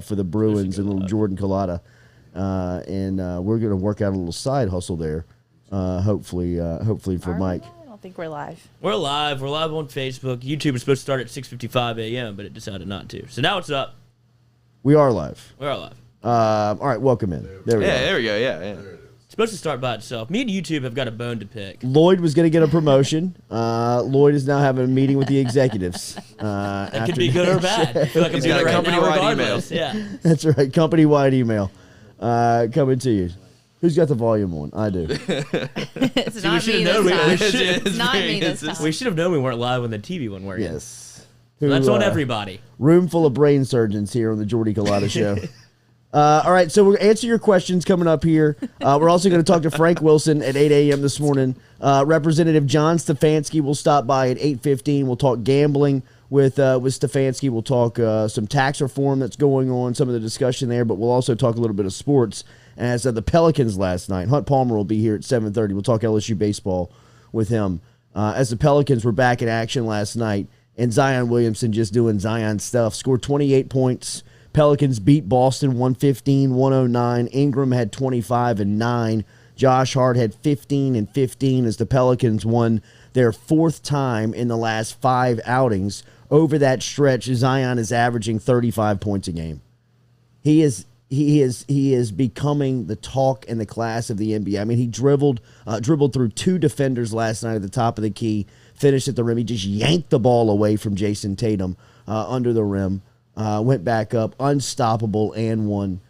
for the Bruins and little Jordan Culotta. And we're going to work out a little side hustle there, hopefully for Mike. I don't think we're live. We're live. We're live on Facebook. YouTube is supposed to start at 6:55 a.m., but it decided not to. So now it's up. We are live. We're live. All right, welcome in. There we go. There we go. Yeah. It's supposed to start by itself. Me and YouTube have got a bone to pick. Lloyd was going to get a promotion. Lloyd is now having a meeting with the executives. That could be good or bad. I feel like I'm He's doing got it a right now company-wide regardless. Yeah. That's right, company-wide email coming to you. Who's got the volume on? I do. It's See, we not should me have known. this time. It's Not me this time. We should have known we weren't live when the TV one worked. Yes. So that's on everybody. Room full of brain surgeons here on the Jordy Culotta Show. All right, so we're answering your questions coming up here. We're also going to talk to Frank Wilson at 8 a.m. this morning. Representative John Stefanski will stop by at 8:15. We'll talk gambling with Stefanski. We'll talk some tax reform that's going on, some of the discussion there, but we'll also talk a little bit of sports. As the Pelicans last night, Hoont Palmer will be here at 7:30. We'll talk LSU baseball with him. As the Pelicans were back in action last night, and Zion Williamson just doing Zion stuff, scored 28 points. Pelicans beat Boston 115-109. Ingram had 25 and 9. Josh Hart had 15 and 15 as the Pelicans won their fourth time in the last 5 outings. Over that stretch, Zion is averaging 35 points a game. He is becoming the talk and the class of the NBA. I mean, he dribbled through 2 defenders last night at the top of the key, finished at the rim. He just yanked the ball away from Jason Tatum under the rim, went back up, unstoppable, and won.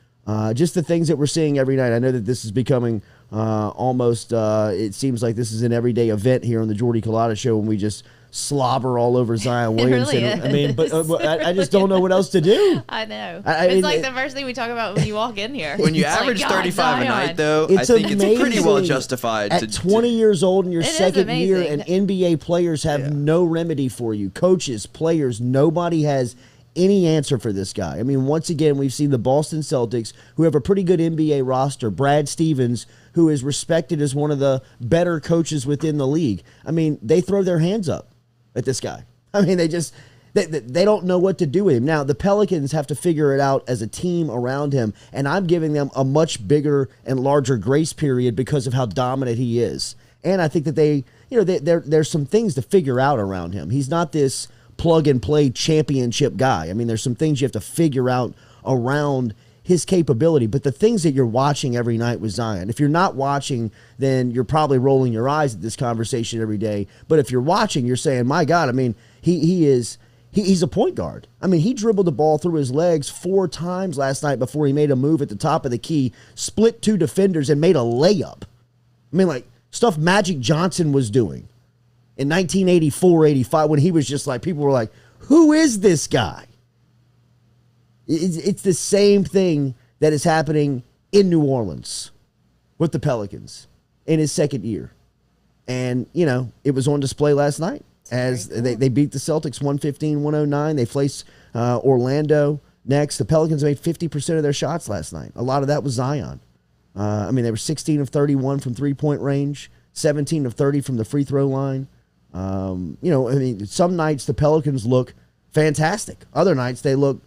Just the things that we're seeing every night. I know that this is becoming almost, it seems like this is an everyday event here on the Jordy Culotta Show when we just slobber all over Zion Williamson. Really is. I mean, but I just don't know what else to do. I know. It's It's like the first thing we talk about when you walk in here. When you It's average like, God, 35 a Zion. night, though, It's I think it's pretty amazing. well justified. At 20 years old in your It is second year, amazing. and NBA players have no remedy for you. Coaches, players, nobody has any answer for this guy. I mean, once again, we've seen the Boston Celtics, who have a pretty good NBA roster. Brad Stevens, who is respected as one of the better coaches within the league. I mean, they throw their hands up at this guy. I mean, they don't know what to do with him. Now, the Pelicans have to figure it out as a team around him, and I'm giving them a much bigger and larger grace period because of how dominant he is. And I think that there's some things to figure out around him. He's not this plug-and-play championship guy. I mean, there's some things you have to figure out around his capability, but the things that you're watching every night with Zion, if you're not watching, then you're probably rolling your eyes at this conversation every day. But if you're watching, you're saying, my God, I mean, he's a point guard. I mean, he dribbled the ball through his legs 4 times last night before he made a move at the top of the key, split 2 defenders, and made a layup. I mean, like, stuff Magic Johnson was doing in 1984-85 when he was just like, people were like, who is this guy? It's the same thing that is happening in New Orleans with the Pelicans in his second year. And, you know, it was on display last night as they beat the Celtics 115-109. They faced Orlando next. The Pelicans made 50% of their shots last night. A lot of that was Zion. I mean, they were 16 of 31 from three-point range, 17 of 30 from the free throw line. You know, I mean, some nights the Pelicans look fantastic. Other nights they look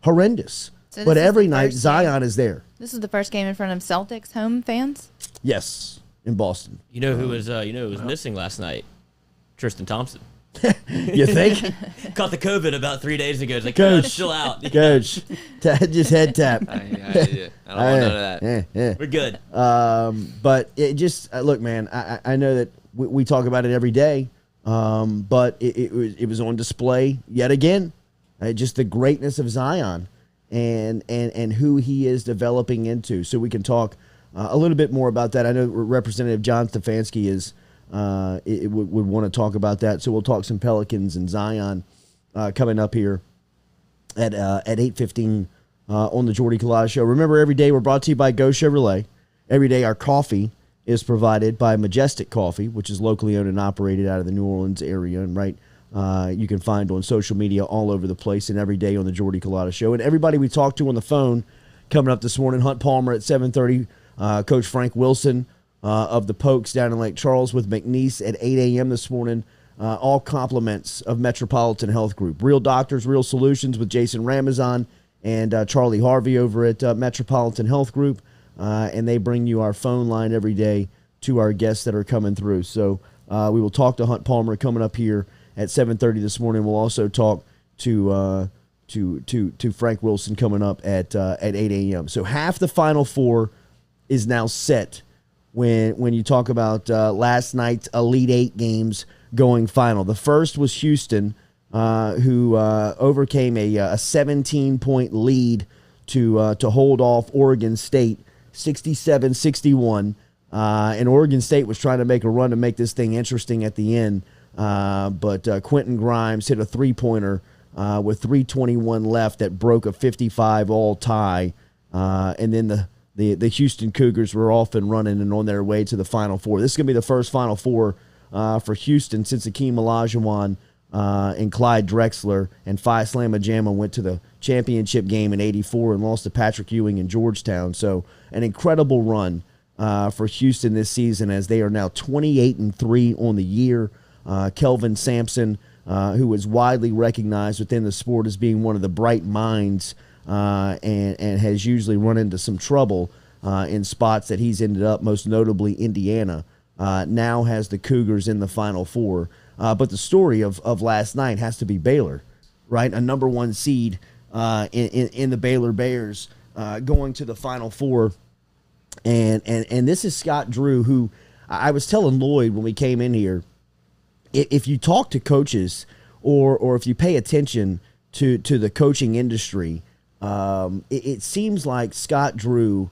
horrendous. So but this is every the night first Zion game. is there. This is the first game in front of Celtics home fans. Yes, in Boston. You know who was missing last night? Tristan Thompson. You think? Caught the COVID about 3 days ago. It's like, Coach. chill out. Coach, just head tap. I don't want none of that. Yeah. We're good. But it just look, man. I know that we talk about it every day. But it was on display yet again. Just the greatness of Zion and who he is developing into. So we can talk a little bit more about that. I know Representative John Stefanski would want to talk about that. So we'll talk some Pelicans and Zion coming up here at 8:15 on the Jordy Culotta Show. Remember, every day we're brought to you by Go Chevrolet. Every day our coffee is provided by Majestic Coffee, which is locally owned and operated out of the New Orleans area, and you can find on social media all over the place and every day on the Jordy Culotta Show. And everybody we talked to on the phone coming up this morning, Hoont Palmer at 7:30, Coach Frank Wilson of the Pokes down in Lake Charles with McNeese at 8 a.m. this morning, all compliments of Metropolitan Health Group. Real doctors, real solutions with Jason Ramazan and Charlie Harvey over at Metropolitan Health Group, and they bring you our phone line every day to our guests that are coming through. So we will talk to Hoont Palmer coming up here at 7:30 this morning. We'll also talk to Frank Wilson coming up at 8 a.m. So half the Final Four is now set when you talk about last night's Elite Eight games going final. The first was Houston, who overcame a 17-point lead to hold off Oregon State, 67-61. And Oregon State was trying to make a run to make this thing interesting at the end, but Quentin Grimes hit a three-pointer with 3:21 left that broke a 55-all tie, and then the Houston Cougars were off and running and on their way to the Final Four. This is going to be the first Final Four for Houston since Akeem Olajuwon and Clyde Drexler and Phi Slamma Jamma went to the championship game in '84 and lost to Patrick Ewing in Georgetown. So an incredible run for Houston this season, as they are now 28-3 on the year. Kelvin Sampson, who is widely recognized within the sport as being one of the bright minds, and has usually run into some trouble in spots that he's ended up, most notably Indiana, now has the Cougars in the Final Four. But the story of last night has to be Baylor, right? A number one seed in the Baylor Bears going to the Final Four. And this is Scott Drew, who I was telling Lloyd when we came in here, if you talk to coaches or if you pay attention to the coaching industry, it seems like Scott Drew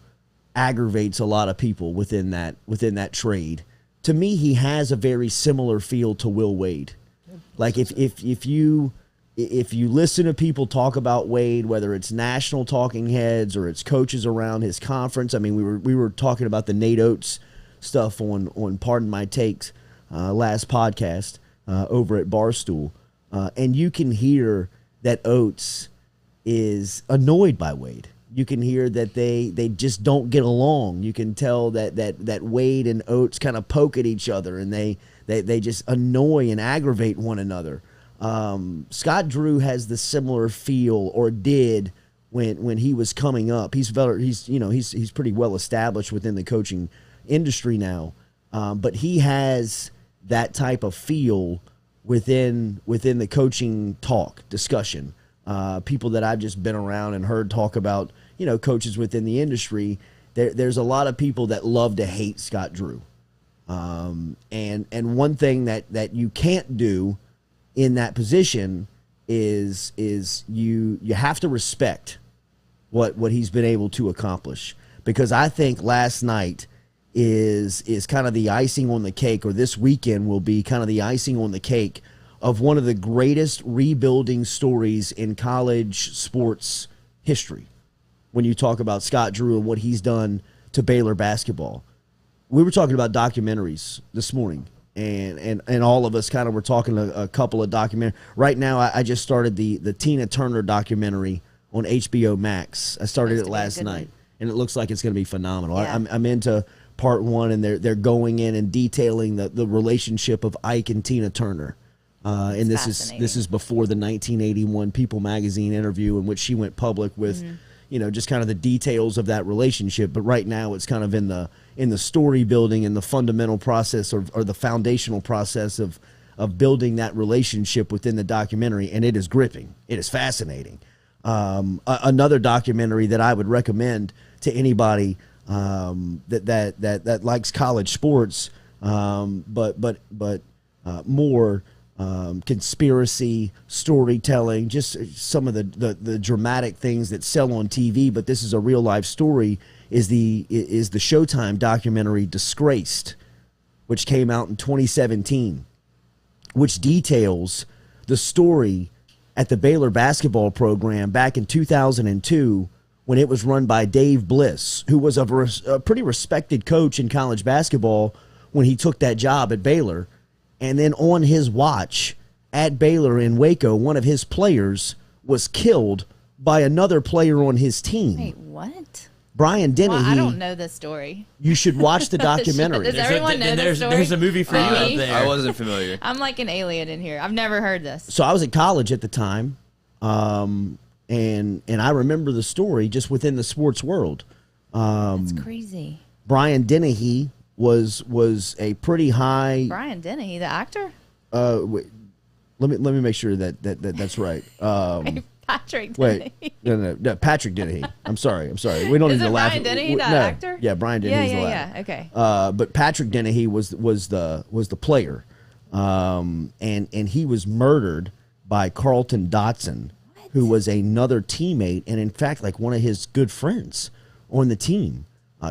aggravates a lot of people within that trade. To me, he has a very similar feel to Will Wade. Like if you listen to people talk about Wade, whether it's national talking heads or it's coaches around his conference. I mean, we were talking about the Nate Oates stuff on Pardon My Takes last podcast over at Barstool, and you can hear that Oates is annoyed by Wade. You can hear that they just don't get along. You can tell that Wade and Oates kind of poke at each other, and they just annoy and aggravate one another. Scott Drew has the similar feel, or did, when he was coming up. He's pretty well established within the coaching industry now, but he has that type of feel within the coaching talk discussion. People that I've just been around and heard talk about, coaches within the industry. There's a lot of people that love to hate Scott Drew, and one thing that you can't do in that position is you have to respect what he's been able to accomplish, because I think last night is kind of the icing on the cake, or this weekend will be kind of the icing on the cake of one of the greatest rebuilding stories in college sports history. When you talk about Scott Drew and what he's done to Baylor basketball, we were talking about documentaries this morning. And all of us kind of were talking a couple of documentaries. Right now, I just started the Tina Turner documentary on HBO Max. I started it last night, and it looks like it's going to be phenomenal. Yeah. I'm into part one, and they're going in and detailing the relationship of Ike and Tina Turner. And this is before the 1981 People magazine interview in which she went public with, just kind of the details of that relationship. But right now, it's kind of in the story building and the fundamental process or the foundational process of building that relationship within the documentary, and it is gripping. It is fascinating. Another documentary that I would recommend to anybody that likes college sports, but more conspiracy storytelling, just some of the dramatic things that sell on TV, but this is a real life story. Is the Showtime documentary Disgraced, which came out in 2017, which details the story at the Baylor basketball program back in 2002 when it was run by Dave Bliss, who was a pretty respected coach in college basketball when he took that job at Baylor. And then on his watch at Baylor in Waco, one of his players was killed by another player on his team. Wait, what? Brian Dennehy. Well, I don't know this story. You should watch the documentary. Does everyone know this story? There's a movie for you out there. I wasn't familiar. I'm like an alien in here. I've never heard this. So I was at college at the time, And I remember the story just within the sports world. That's crazy. Brian Dennehy was a pretty high. Brian Dennehy, the actor? Wait, let me make sure that's right. Patrick Dennehy. Wait, no, Patrick Dennehy. I'm sorry. We don't Is need it to laugh. Brian Dennehy, the No. actor? Yeah, Brian Dennehy's the laugh. Yeah. Okay. But Patrick Dennehy was the player, and he was murdered by Carlton Dotson, who was another teammate, and in fact, like one of his good friends on the team,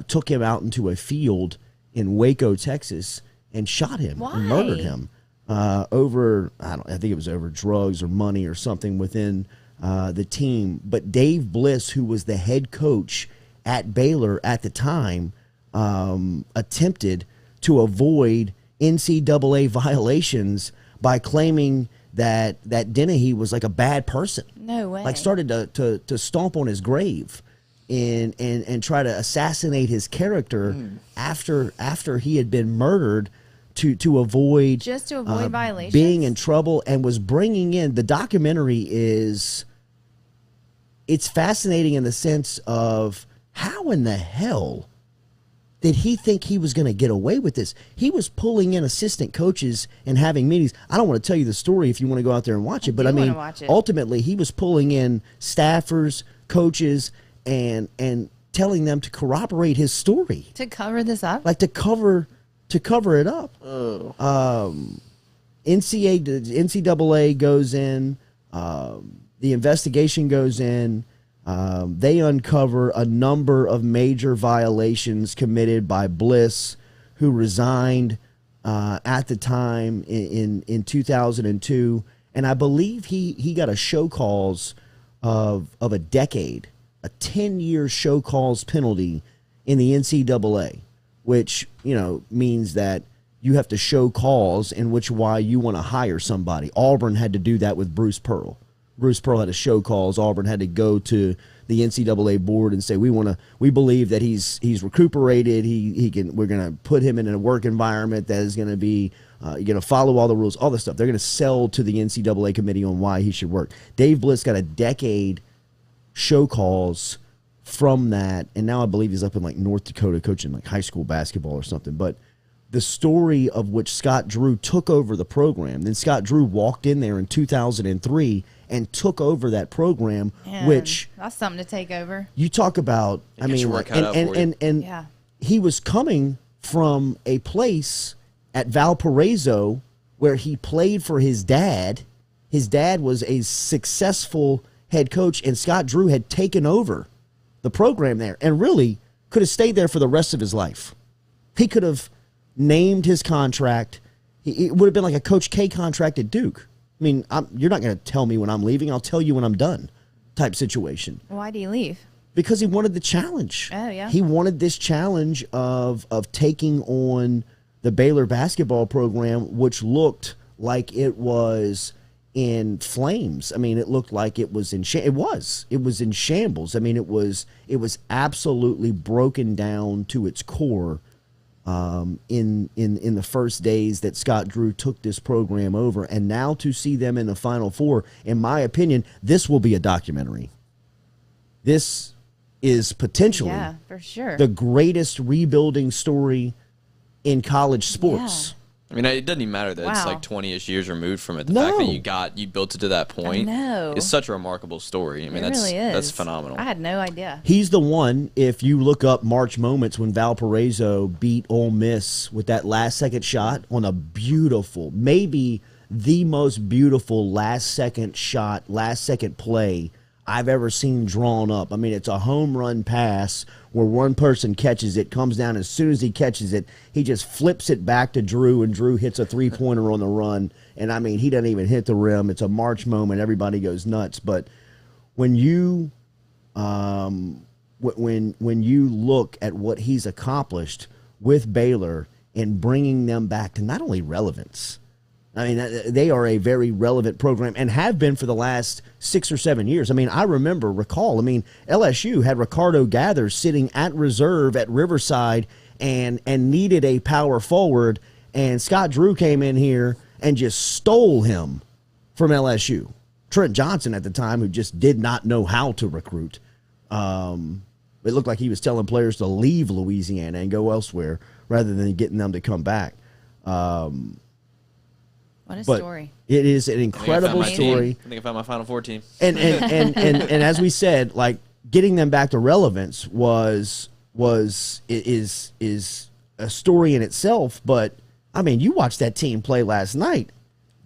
took him out into a field in Waco, Texas, and shot him and murdered him I think it was over drugs or money or something within the team. But Dave Bliss, who was the head coach at Baylor at the time, attempted to avoid NCAA violations by claiming that Dennehy was like a bad person. No way. Like started to stomp on his grave and try to assassinate his character after he had been murdered to avoid violations, being in trouble, and was bringing in the documentary it's fascinating in the sense of how in the hell did he think he was going to get away with this? He was pulling in assistant coaches and having meetings. I don't want to tell you the story if you want to go out there and watch it, but I mean, ultimately he was pulling in staffers, coaches, and telling them to corroborate his story. To cover this up? Like to cover it up. NCAA goes in, the investigation goes in. They uncover a number of major violations committed by Bliss, who resigned at the time in 2002. And I believe he got a show cause of a decade, a 10-year show cause penalty in the NCAA, which, means that you have to show cause in which why you want to hire somebody. Auburn had to do that with Bruce Pearl. Bruce Pearl had to show cause. Auburn had to go to the NCAA board and say, we believe that he's recuperated. We're going to put him in a work environment that is going to be, you're going to follow all the rules, all this stuff. They're going to sell to the NCAA committee on why he should work. Dave Bliss got a decade show cause from that, and now I believe he's up in like North Dakota coaching like high school basketball or something. But the story of which Scott Drew took over the program, then Scott Drew walked in there in 2003 and took over that program, which that's something to take over. You talk about, and he was coming from a place at Valparaiso where he played for his dad. His dad was a successful head coach, and Scott Drew had taken over the program there and really could have stayed there for the rest of his life. He could have named his contract. It would have been like a Coach K contract at Duke. I mean, you're not going to tell me when I'm leaving. I'll tell you when I'm done type situation. Why do you leave? Because he wanted the challenge. Oh, yeah. He wanted this challenge of taking on the Baylor basketball program, which looked like it was in flames. I mean, it looked like it was in it was in shambles. I mean, it was absolutely broken down to its core. In the first days that Scott Drew took this program over, and now to see them in the Final Four, in my opinion, this will be a documentary. This is potentially for sure, the greatest rebuilding story in college sports. Yeah. I mean, it doesn't even matter that it's like 20-ish years removed from it. The fact that you built it to that point is such a remarkable story. I mean, that's phenomenal. I had no idea. He's the one, if you look up March moments when Valparaiso beat Ole Miss with that last-second shot on a beautiful, maybe the most beautiful last-second shot, last-second play I've ever seen drawn up. I mean, it's a home run pass where one person catches it, comes down. As soon as he catches it, he just flips it back to Drew, and Drew hits a three-pointer on the run. And, I mean, he doesn't even hit the rim. It's a March moment. Everybody goes nuts. But when you when you look at what he's accomplished with Baylor and bringing them back to not only relevance, I mean, they are a very relevant program and have been for the last 6 or 7 years. I mean, recall, LSU had Ricardo Gathers sitting at reserve at Riverside and needed a power forward, and Scott Drew came in here and just stole him from LSU. Trent Johnson at the time, who just did not know how to recruit. It looked like he was telling players to leave Louisiana and go elsewhere rather than getting them to come back. What a story. It is an incredible story. I think I found my Final Four team. And as we said, like, getting them back to relevance is a story in itself. But I mean, you watched that team play last night.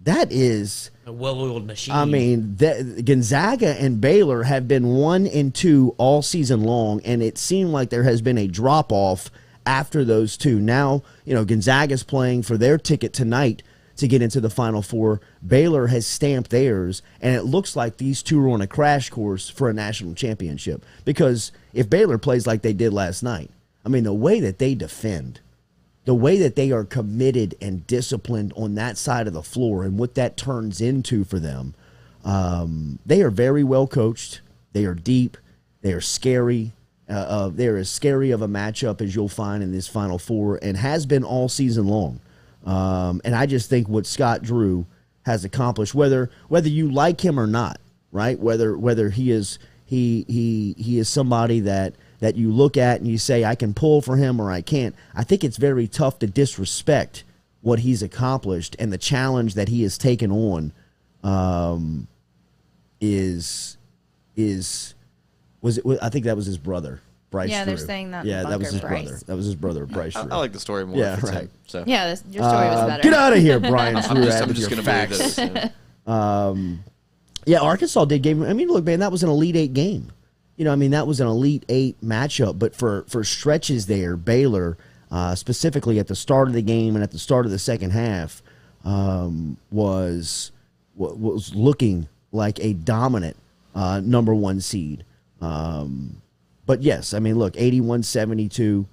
That is a well-oiled machine. I mean, Gonzaga and Baylor have been 1-2 all season long, and it seemed like there has been a drop-off after those two. Now, Gonzaga's playing for their ticket tonight to get into the Final Four. Baylor has stamped theirs, and it looks like these two are on a crash course for a national championship. Because if Baylor plays like they did last night, I mean, the way that they defend, the way that they are committed and disciplined on that side of the floor and what that turns into for them, they are very well coached. They are deep. They are scary. They're as scary of a matchup as you'll find in this Final Four and has been all season long. And I just think what Scott Drew has accomplished, whether you like him or not, right? Whether he is somebody that you look at and you say, I can pull for him or I can't. I think it's very tough to disrespect what he's accomplished, and the challenge that he has taken on I think that was his brother, Bryce Yeah, Drew. they're saying that. Yeah, that was his Bryce. brother. That was his brother, Bryce Drew. I like the story more. Yeah, if it's right. him, so. Yeah, your story was better. Get out of here, Brian I'm Drew. just going to believe facts. that. Yeah. Yeah, Arkansas did game. I mean, look, man, that was an Elite Eight game. That was an Elite Eight matchup. But for stretches there, Baylor, specifically at the start of the game and at the start of the second half, was looking like a dominant number one seed. But yes, I mean, look, 81-72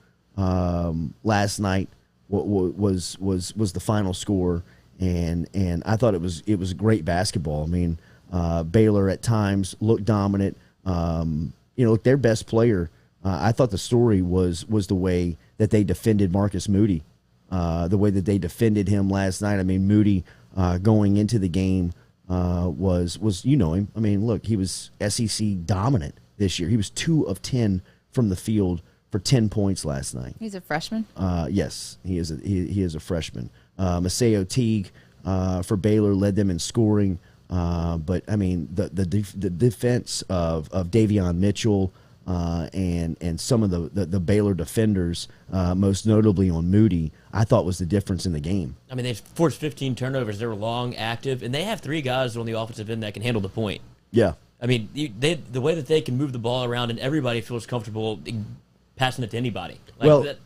last night was the final score, and I thought it was great basketball. I mean, Baylor at times looked dominant. Look, their best player. I thought the story was the way that they defended Marcus Moody, the way that they defended him last night. I mean, Moody going into the game was him. I mean, look, he was SEC dominant this year. He was 2 of 10 from the field for 10 points last night. He's a freshman? Yes, he is a freshman. Maceo Teague for Baylor led them in scoring. But I mean, the defense of Davion Mitchell and some of the Baylor defenders, most notably on Moody, I thought was the difference in the game. I mean, they forced 15 turnovers. They were long, active, and they have 3 guys on the offensive end that can handle the point. Yeah. I mean, the way that they can move the ball around and everybody feels comfortable passing it to anybody. And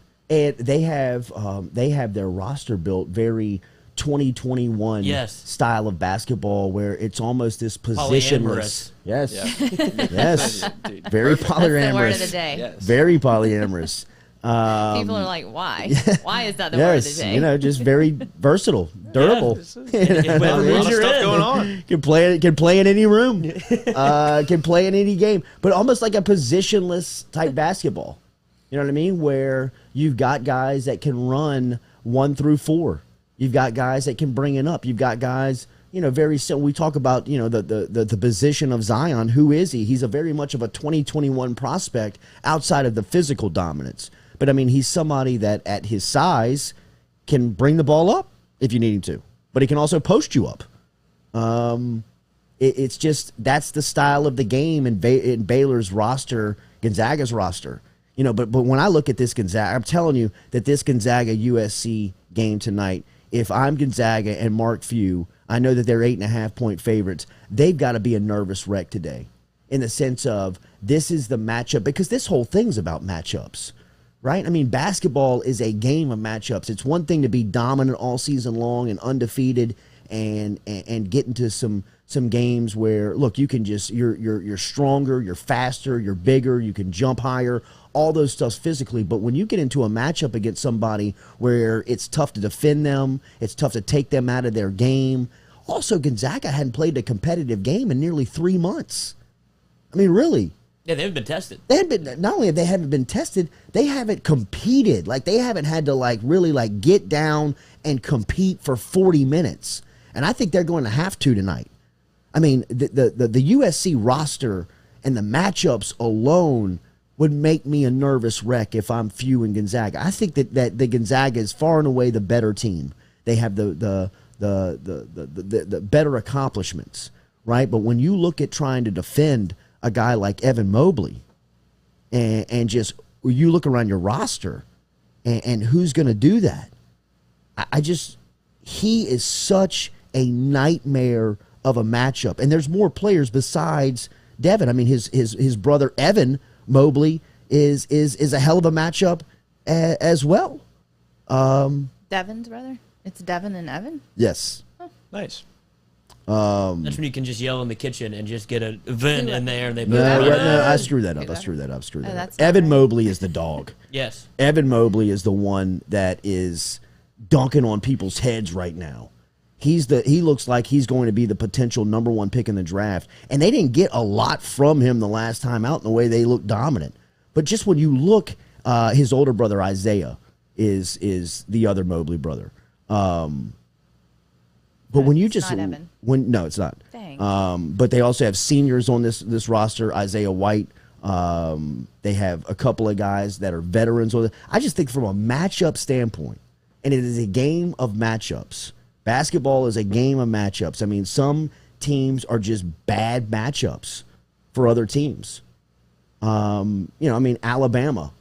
they have their roster built very 2021 style of basketball, where it's almost this positionless. Yes, yes, very polyamorous. That's the word of the day. Yes. Very polyamorous. People are like, why? Why is that the word of the day? Just very versatile, durable. Whatever mood you're in. Going on. Can play in any room. Can play in any game, but almost like a positionless type basketball. You know what I mean? Where you've got guys that can run 1 through 4. You've got guys that can bring it up. You've got guys, very simple. We talk about, the position of Zion. Who is he? He's a very much of a 2021 prospect outside of the physical dominance. But I mean, he's somebody that at his size can bring the ball up if you need him to, but he can also post you up. It's just, that's the style of the game in Baylor's roster, Gonzaga's roster. But when I look at this Gonzaga, I'm telling you that this Gonzaga USC game tonight, if I'm Gonzaga and Mark Few, I know that they're 8.5-point favorites. They've got to be a nervous wreck today, in the sense of this is the matchup, because this whole thing's about matchups, right? I mean, basketball is a game of matchups. It's one thing to be dominant all season long and undefeated and get into some games where, look, you can just, you're stronger, you're faster, you're bigger, you can jump higher, all those stuffs physically. But when you get into a matchup against somebody where it's tough to defend them, it's tough to take them out of their game. Also, Gonzaga hadn't played a competitive game in nearly 3 months. I mean, really. Yeah, they haven't been tested. Not only have they haven't been tested, they haven't competed. Like, they haven't had to really get down and compete for 40 minutes. And I think they're going to have to tonight. I mean, the USC roster and the matchups alone would make me a nervous wreck if I'm Few and Gonzaga. I think that the Gonzaga is far and away the better team. They have the better accomplishments, right? But when you look at trying to defend a guy like Evan Mobley, and just you look around your roster, and who's going to do that? He is such a nightmare of a matchup, and there's more players besides Devin. I mean, his brother Evan Mobley is a hell of a matchup as well. Devin's brother? It's Devin and Evan? Yes. Oh. Nice. That's when you can just yell in the kitchen and just get a vent in there and they No, I screwed that up. Evan Mobley is the dog. Yes. Evan Mobley is the one that is dunking on people's heads right now. He looks like he's going to be the potential number 1 pick in the draft. And they didn't get a lot from him the last time out in the way they looked dominant. But just when you look, his older brother Isaiah is the other Mobley brother. But when you just not Evan. No, it's not. Dang. But they also have seniors on this roster. Isaiah White. They have a couple of guys that are veterans. I just think from a matchup standpoint, and it is a game of matchups. Basketball is a game of matchups. I mean, some teams are just bad matchups for other teams. Alabama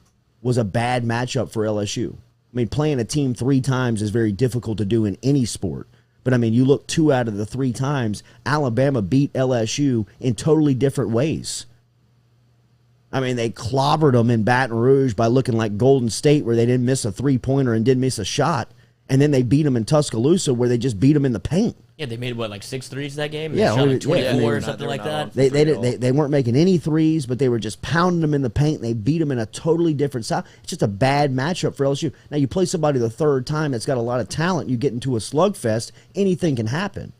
was a bad matchup for LSU. I mean, playing a team 3 times is very difficult to do in any sport. But, I mean, you look 2 out of the 3 times, Alabama beat LSU in totally different ways. I mean, they clobbered them in Baton Rouge by looking like Golden State, where they didn't miss a 3-pointer and didn't miss a shot. And then they beat them in Tuscaloosa, where they just beat them in the paint. Yeah, they made, like 6 threes that game? Yeah, they shot like 24 or something like that? They weren't making any threes, but they were just pounding them in the paint, and they beat them in a totally different style. It's just a bad matchup for LSU. Now, you play somebody the 3rd time that's got a lot of talent, you get into a slugfest, anything can happen.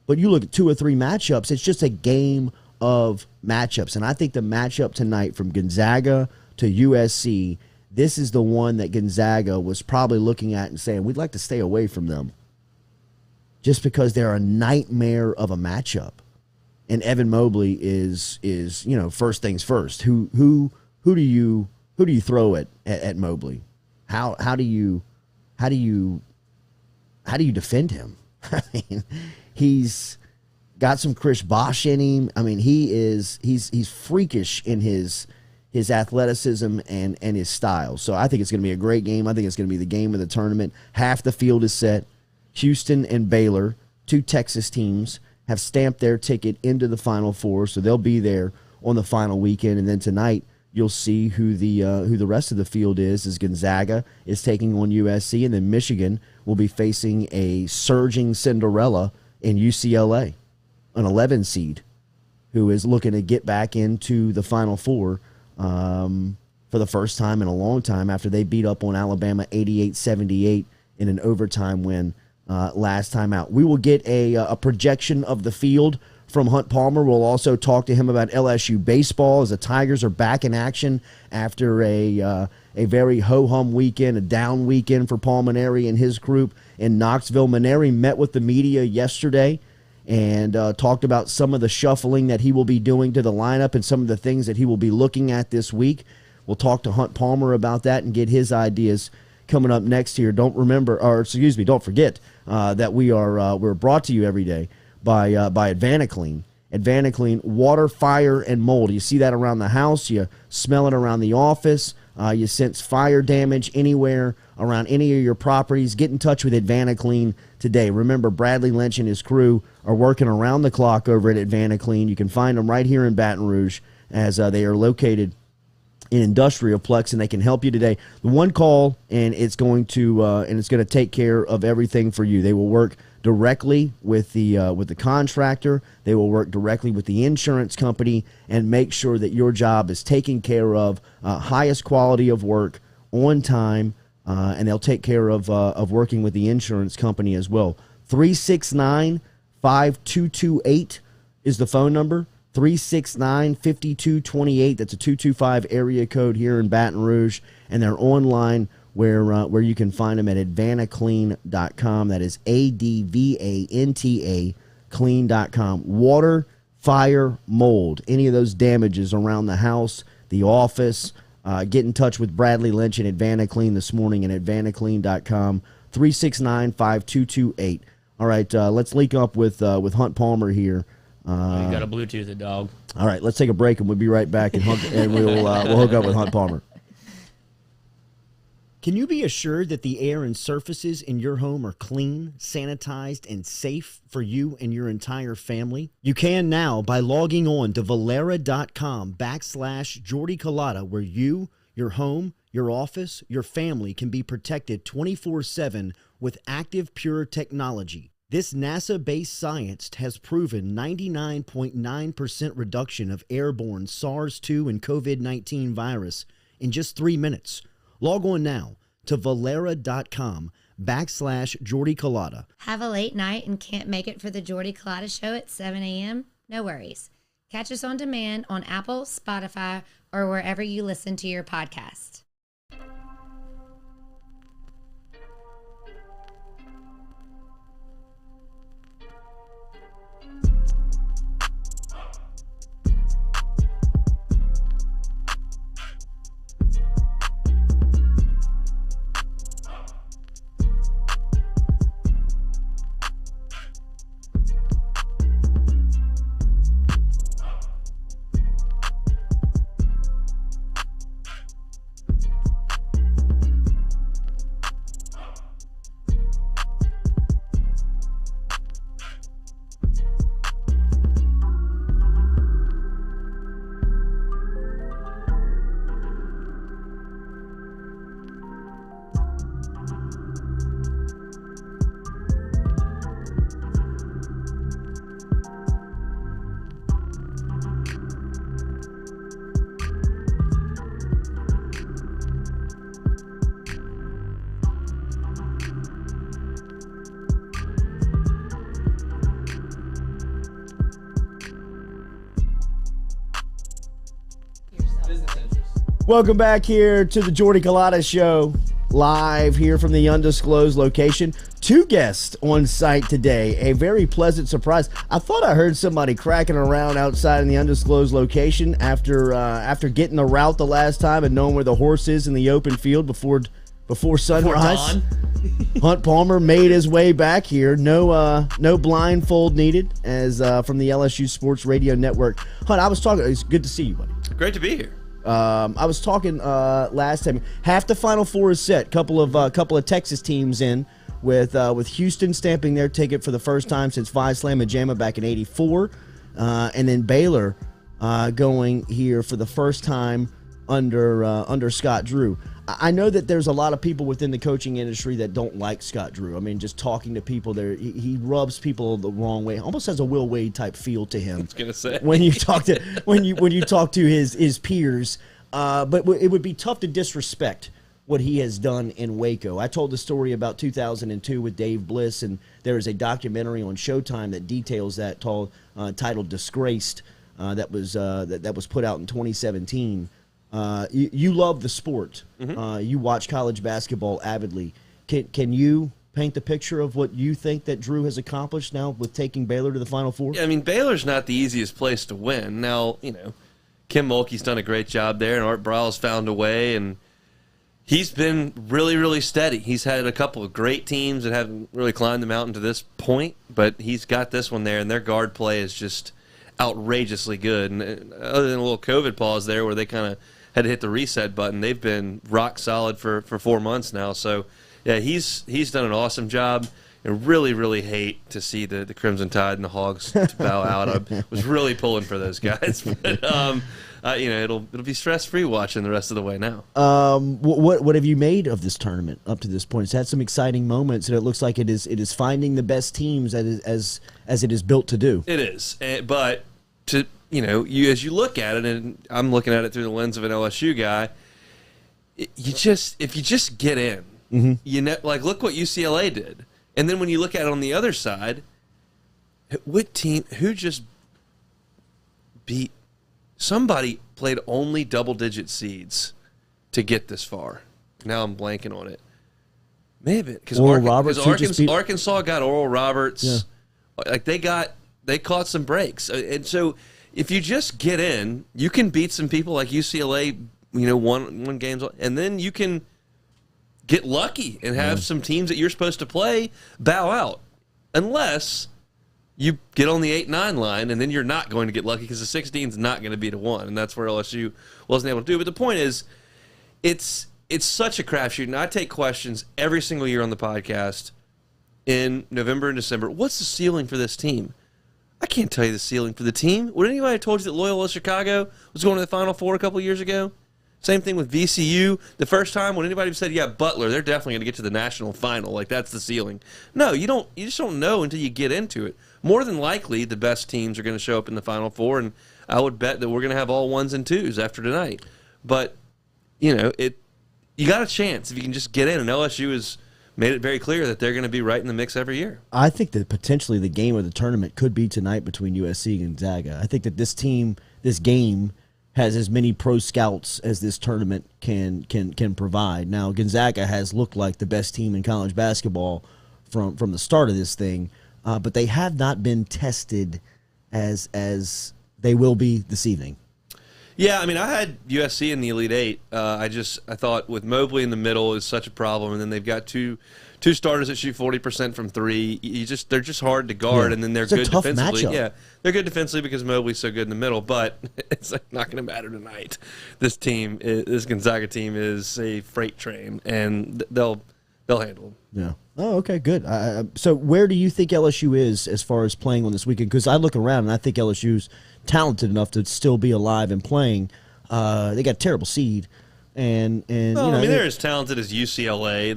But you look at 2 or 3 matchups, it's just a game of matchups. And I think the matchup tonight from Gonzaga to USC, this is the one that Gonzaga was probably looking at and saying, we'd like to stay away from them, just because they're a nightmare of a matchup. And Evan Mobley is first things first. Who do you throw at Mobley? How do you defend him? I mean, he's got some Chris Bosh in him. I mean, he's freakish in his athleticism and his style. So I think it's going to be a great game. I think it's going to be the game of the tournament. Half the field is set. Houston and Baylor, 2 Texas teams, have stamped their ticket into the Final Four, so they'll be there on the final weekend. And then tonight, you'll see who the rest of the field is. As Gonzaga is taking on USC, and then Michigan will be facing a surging Cinderella in UCLA, an 11 seed, who is looking to get back into the Final Four for the first time in a long time after they beat up on Alabama 88-78 in an overtime win last time out. We will get a projection of the field from Hoont Palmer. We'll also talk to him about LSU baseball as the Tigers are back in action after a very ho-hum weekend, a down weekend for Paul Maneri and his group in Knoxville. Maneri met with the media yesterday and talked about some of the shuffling that he will be doing to the lineup and some of the things that he will be looking at this week. We'll talk to Hoont Palmer about that and get his ideas coming up next here. Don't forget that we're brought to you every day by Advaniclean. Advaniclean, water, fire, and mold. You see that around the house. You smell it around the office. You sense fire damage anywhere around any of your properties. Get in touch with Advaniclean today. Remember, Bradley Lynch and his crew are working around the clock over at Advaniclean. You can find them right here in Baton Rouge as they are located in Industrial Plex, and they can help you today. The one call, and it's going to take care of everything for you. They will work directly with the contractor. They will work directly with the insurance company and make sure that your job is taken care of, highest quality of work, on time, and they'll take care of working with the insurance company as well. 369-5228 is the phone number. 369-5228. That's a 225 area code here in Baton Rouge, and they're online where you can find them at advanaclean.com. That is AveanaClean.com. Water, fire, mold, any of those damages around the house, the office, get in touch with Bradley Lynch and Avana Clean this morning at AveanaClean.com, 369-5228. All right, let's link up with Hoont Palmer here. You got a Bluetooth it, dog. All right, let's take a break, and we'll be right back, and we'll hook up with Hoont Palmer. Can you be assured that the air and surfaces in your home are clean, sanitized, and safe for you and your entire family? You can now by logging on to Valera.com/Jordy Culotta, where you, your home, your office, your family can be protected 24/7 with active pure technology. This NASA-based science has proven 99.9% reduction of airborne SARS-2 and COVID-19 virus in just 3 minutes. Log on now to Valera.com/Jordy Culotta. Have a late night and can't make it for the Jordy Culotta show at 7 a.m.? No worries. Catch us on demand on Apple, Spotify, or wherever you listen to your podcast. Welcome back here to the Jordy Culotta Show, live here from the undisclosed location. 2 guests on site today, a very pleasant surprise. I thought I heard somebody cracking around outside in the undisclosed location after getting the route the last time and knowing where the horse is in the open field before sunrise. Hoont Palmer made his way back here. No blindfold needed, as from the LSU Sports Radio Network. Hoont, I was talking. It's good to see you, buddy. Great to be here. I was talking last time. Half the Final Four is set. Couple of Texas teams in with Houston stamping their ticket for the first time since Phi Slamma Jamma back in '84, and then Baylor going here for the first time under Scott Drew. I know that there's a lot of people within the coaching industry that don't like Scott Drew. I mean, just talking to people there, he rubs people the wrong way. Almost has a Will Wade type feel to him. I was gonna say when you talk to when you talk to his peers, but it would be tough to disrespect what he has done in Waco. I told the story about 2002 with Dave Bliss, and there is a documentary on Showtime that details that, titled "Disgraced," that was put out in 2017. You love the sport. Mm-hmm. You watch college basketball avidly. Can you paint the picture of what you think that Drew has accomplished now with taking Baylor to the Final Four? Yeah, I mean, Baylor's not the easiest place to win. Now, Kim Mulkey's done a great job there, and Art Briles found a way, and he's been really, really steady. He's had a couple of great teams that haven't really climbed the mountain to this point, but he's got this one there, and their guard play is just outrageously good. And other than a little COVID pause there where they kind of had to hit the reset button, they've been rock solid for 4 months now. So, yeah, he's done an awesome job. I really, really hate to see the Crimson Tide and the Hogs to bow out. I was really pulling for those guys. But, it'll be stress-free watching the rest of the way now. What have you made of this tournament up to this point? It's had some exciting moments, and it looks like it is finding the best teams as it is built to do. It is, but to as you look at it, and I'm looking at it through the lens of an LSU guy, if you just get in, mm-hmm. Look what UCLA did, and then when you look at it on the other side, what team who just beat somebody played only double-digit seeds to get this far. Now I'm blanking on it. Maybe because Arkansas got Oral Roberts. Yeah. Like they got they caught some breaks. And so if you just get in, you can beat some people like UCLA, one games, and then you can get lucky and have some teams that you're supposed to play bow out. Unless you get on the 8-9 line, and then you're not going to get lucky because the 16 is not going to beat a 1, and that's where LSU wasn't able to do. But the point is, it's such a crapshoot, and I take questions every single year on the podcast in November and December. What's the ceiling for this team? I can't tell you the ceiling for the team. Would anybody have told you that Loyola Chicago was going to the Final Four a couple of years ago? Same thing with VCU. The first time when anybody said, yeah, Butler, they're definitely going to get to the national final. Like, that's the ceiling. No, you just don't know until you get into it. More than likely, the best teams are going to show up in the Final Four, and I would bet that we're going to have all 1s and 2s after tonight. But, you got a chance if you can just get in, and LSU has made it very clear that they're going to be right in the mix every year. I think that potentially the game of the tournament could be tonight between USC and Gonzaga. I think that this game has as many pro scouts as this tournament can provide. Now, Gonzaga has looked like the best team in college basketball from the start of this thing, but they have not been tested as they will be this evening. Yeah, I mean, I had USC in the Elite Eight. I thought with Mobley in the middle is such a problem, and then they've got two starters that shoot 40% from three. They're just hard to guard, and then they're good defensively. Matchup. Yeah, they're good defensively because Mobley's so good in the middle. But it's not going to matter tonight. This Gonzaga team is a freight train, and they'll handle them. Yeah. Oh, okay, good. So where do you think LSU is as far as playing on this weekend? Because I look around and I think LSU's talented enough to still be alive and playing. They got a terrible seed, and they're as talented as UCLA.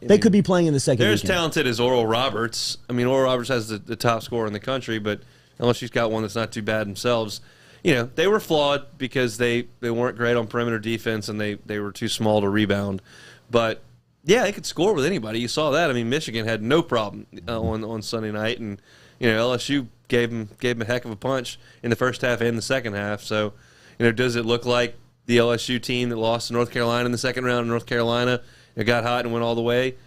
They could be playing in the second. They're weekend. As talented as Oral Roberts. I mean, Oral Roberts has the top scorer in the country, but LSU's got one that's not too bad themselves. They were flawed because they weren't great on perimeter defense, and they were too small to rebound. But yeah, they could score with anybody. You saw that. I mean, Michigan had no problem on Sunday night, and LSU gave them a heck of a punch in the first half and the second half. So, does it look like the LSU team that lost to North Carolina in the second round in North Carolina got hot and went all the way?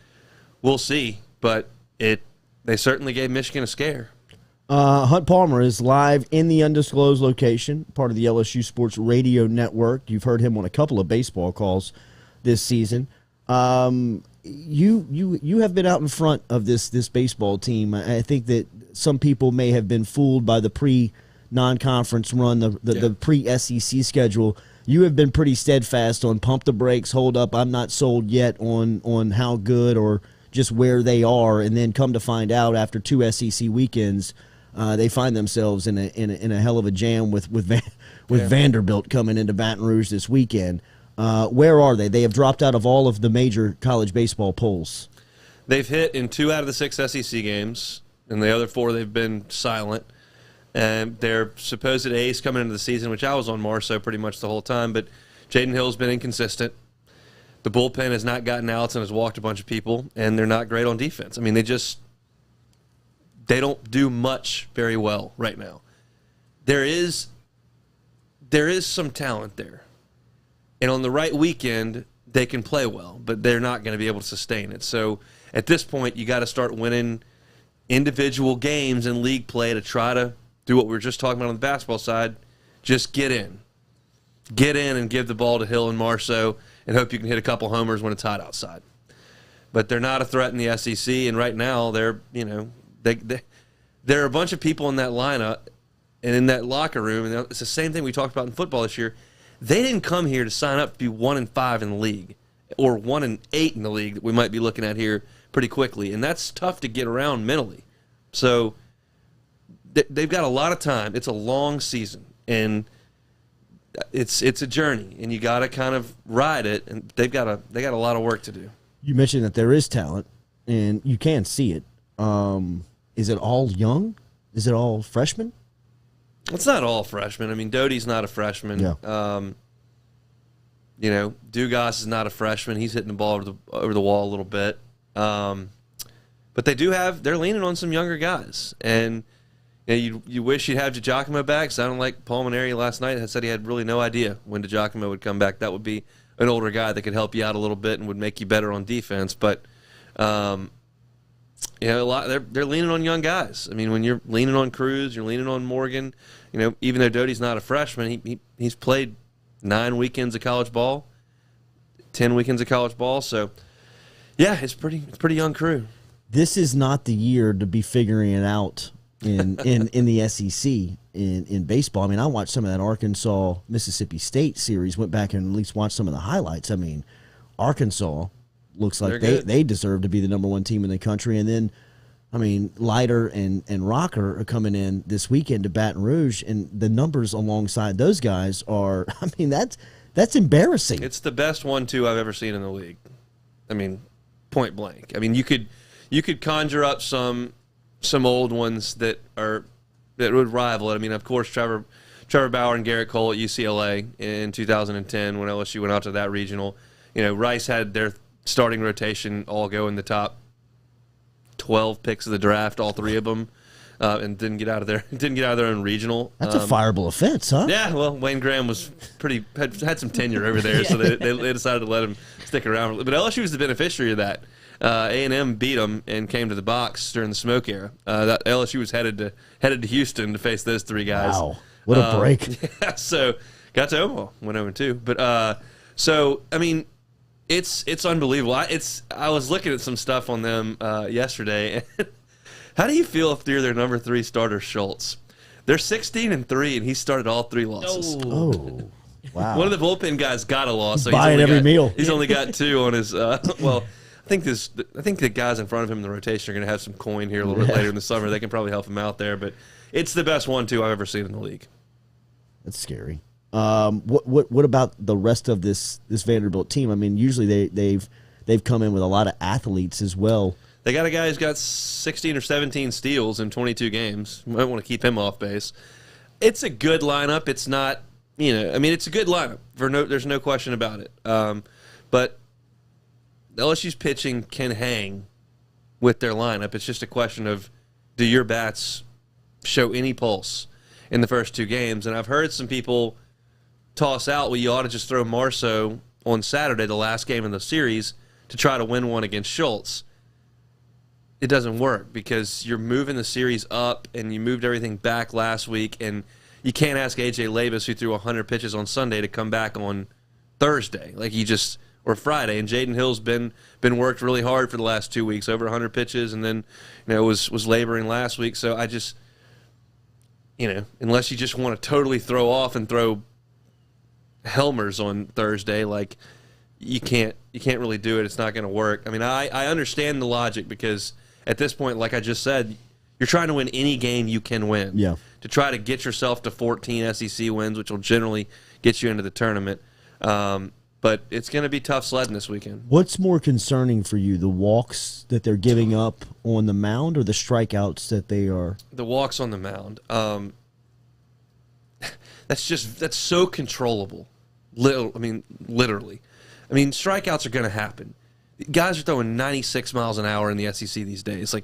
We'll see, but they certainly gave Michigan a scare. Hoont Palmer is live in the undisclosed location, part of the LSU Sports Radio Network. You've heard him on a couple of baseball calls this season. You have been out in front of this baseball team. I think that some people may have been fooled by the pre-non-conference run, the pre-SEC schedule. You have been pretty steadfast on pump the brakes, hold up, I'm not sold yet on how good or just where they are, and then come to find out after 2 SEC weekends, they find themselves in a hell of a jam with Vanderbilt coming into Baton Rouge this weekend. Where are they? They have dropped out of all of the major college baseball polls. They've hit in 2 out of the 6 SEC games, and the other 4 they've been silent. And their supposed ace coming into the season, which I was on Marceau pretty much the whole time, but Jaden Hill's been inconsistent. The bullpen has not gotten outs and has walked a bunch of people, and they're not great on defense. I mean, they don't do much very well right now. There is some talent there. And on the right weekend, they can play well, but they're not going to be able to sustain it. So at this point, you got to start winning individual games in league play to try to do what we were just talking about on the basketball side. Just get in. Get in and give the ball to Hill and Marceau and hope you can hit a couple homers when it's hot outside. But they're not a threat in the SEC, and right now there are a bunch of people in that lineup and in that locker room, and it's the same thing we talked about in football this year. They didn't come here to sign up to be 1-5 in the league or 1-8 in the league that we might be looking at here pretty quickly, and that's tough to get around mentally. So they've got a lot of time. It's a long season, and it's a journey, and you got to kind of ride it. And they got a lot of work to do. You mentioned that there is talent, and you can see it. Is it all young? Is it all freshmen? It's not all freshmen. I mean, Doty's not a freshman. Yeah. Dugas is not a freshman. He's hitting the ball over the wall a little bit. But they're leaning on some younger guys. And you wish you'd have DiGiacomo back. Sounded like Paul Maneri last night had said he had really no idea when DiGiacomo would come back. That would be an older guy that could help you out a little bit and would make you better on defense. But a lot. They're leaning on young guys. I mean, when you're leaning on Cruz, you're leaning on Morgan. Even though Doty's not a freshman, he's played 9 weekends of college ball, 10 weekends of college ball. So, yeah, it's pretty young crew. This is not the year to be figuring it out in the SEC in baseball. I mean, I watched some of that Arkansas Mississippi State series. Went back and at least watched some of the highlights. I mean, Arkansas looks like they deserve to be the number 1 team in the country. And then, I mean, Leiter and Rocker are coming in this weekend to Baton Rouge, and the numbers alongside those guys are, I mean, that's embarrassing. It's the best 1-2 I've ever seen in the league. I mean, point blank. I mean, you could conjure up some old ones that would rival it. I mean, of course, Trevor Bauer and Garrett Cole at UCLA in 2010 when LSU went out to that regional. Rice had their starting rotation all go in the top 12 picks of the draft, all 3 of them, and didn't get out of their own regional. That's a fireable offense, huh? Yeah, well, Wayne Graham was had some tenure over there, so they decided to let him stick around. But LSU was the beneficiary of that. A&M beat them and came to the box during the smoke era. That LSU was headed to Houston to face those 3 guys. Wow, what a break! Yeah, so got to Omaha, went 0-2. But so I mean, it's unbelievable. I was looking at some stuff on them yesterday. How do you feel if you're their number 3 starter, Schultz? They're 16-3, and he started all 3 losses. Oh, wow! One of the bullpen guys got a loss. So buying every meal. He's only got 2 on his. I think the guys in front of him in the rotation are going to have some coin here a little bit later in the summer. They can probably help him out there, but it's the best 1-2 I've ever seen in the league. That's scary. What about the rest of this Vanderbilt team? I mean, usually they've come in with a lot of athletes as well. They got a guy who's got 16 or 17 steals in 22 games. You might want to keep him off base. It's a good lineup. It's not, it's a good lineup. There's no question about it. But LSU's pitching can hang with their lineup. It's just a question of, do your bats show any pulse in the first 2 games? And I've heard some people toss out, well, you ought to just throw Marceau on Saturday, the last game in the series, to try to win one against Schultz. It doesn't work because you're moving the series up and you moved everything back last week, and you can't ask A.J. Labus, who threw 100 pitches on Sunday, to come back on Thursday. Or Friday, and Jaden Hill's been worked really hard for the last 2 weeks, over 100 pitches, and then was laboring last week. So I just, unless you just want to totally throw off and throw Helmers on Thursday, you can't really do it. It's not going to work. I mean, I understand the logic because at this point, like I just said, you're trying to win any game you can win. Yeah. To try to get yourself to 14 SEC wins, which will generally get you into the tournament. But it's going to be tough sledding this weekend. What's more concerning for you, the walks that they're giving up on the mound or the strikeouts that they are? The walks on the mound. That's so controllable. Literally. I mean, strikeouts are going to happen. Guys are throwing 96 miles an hour in the SEC these days.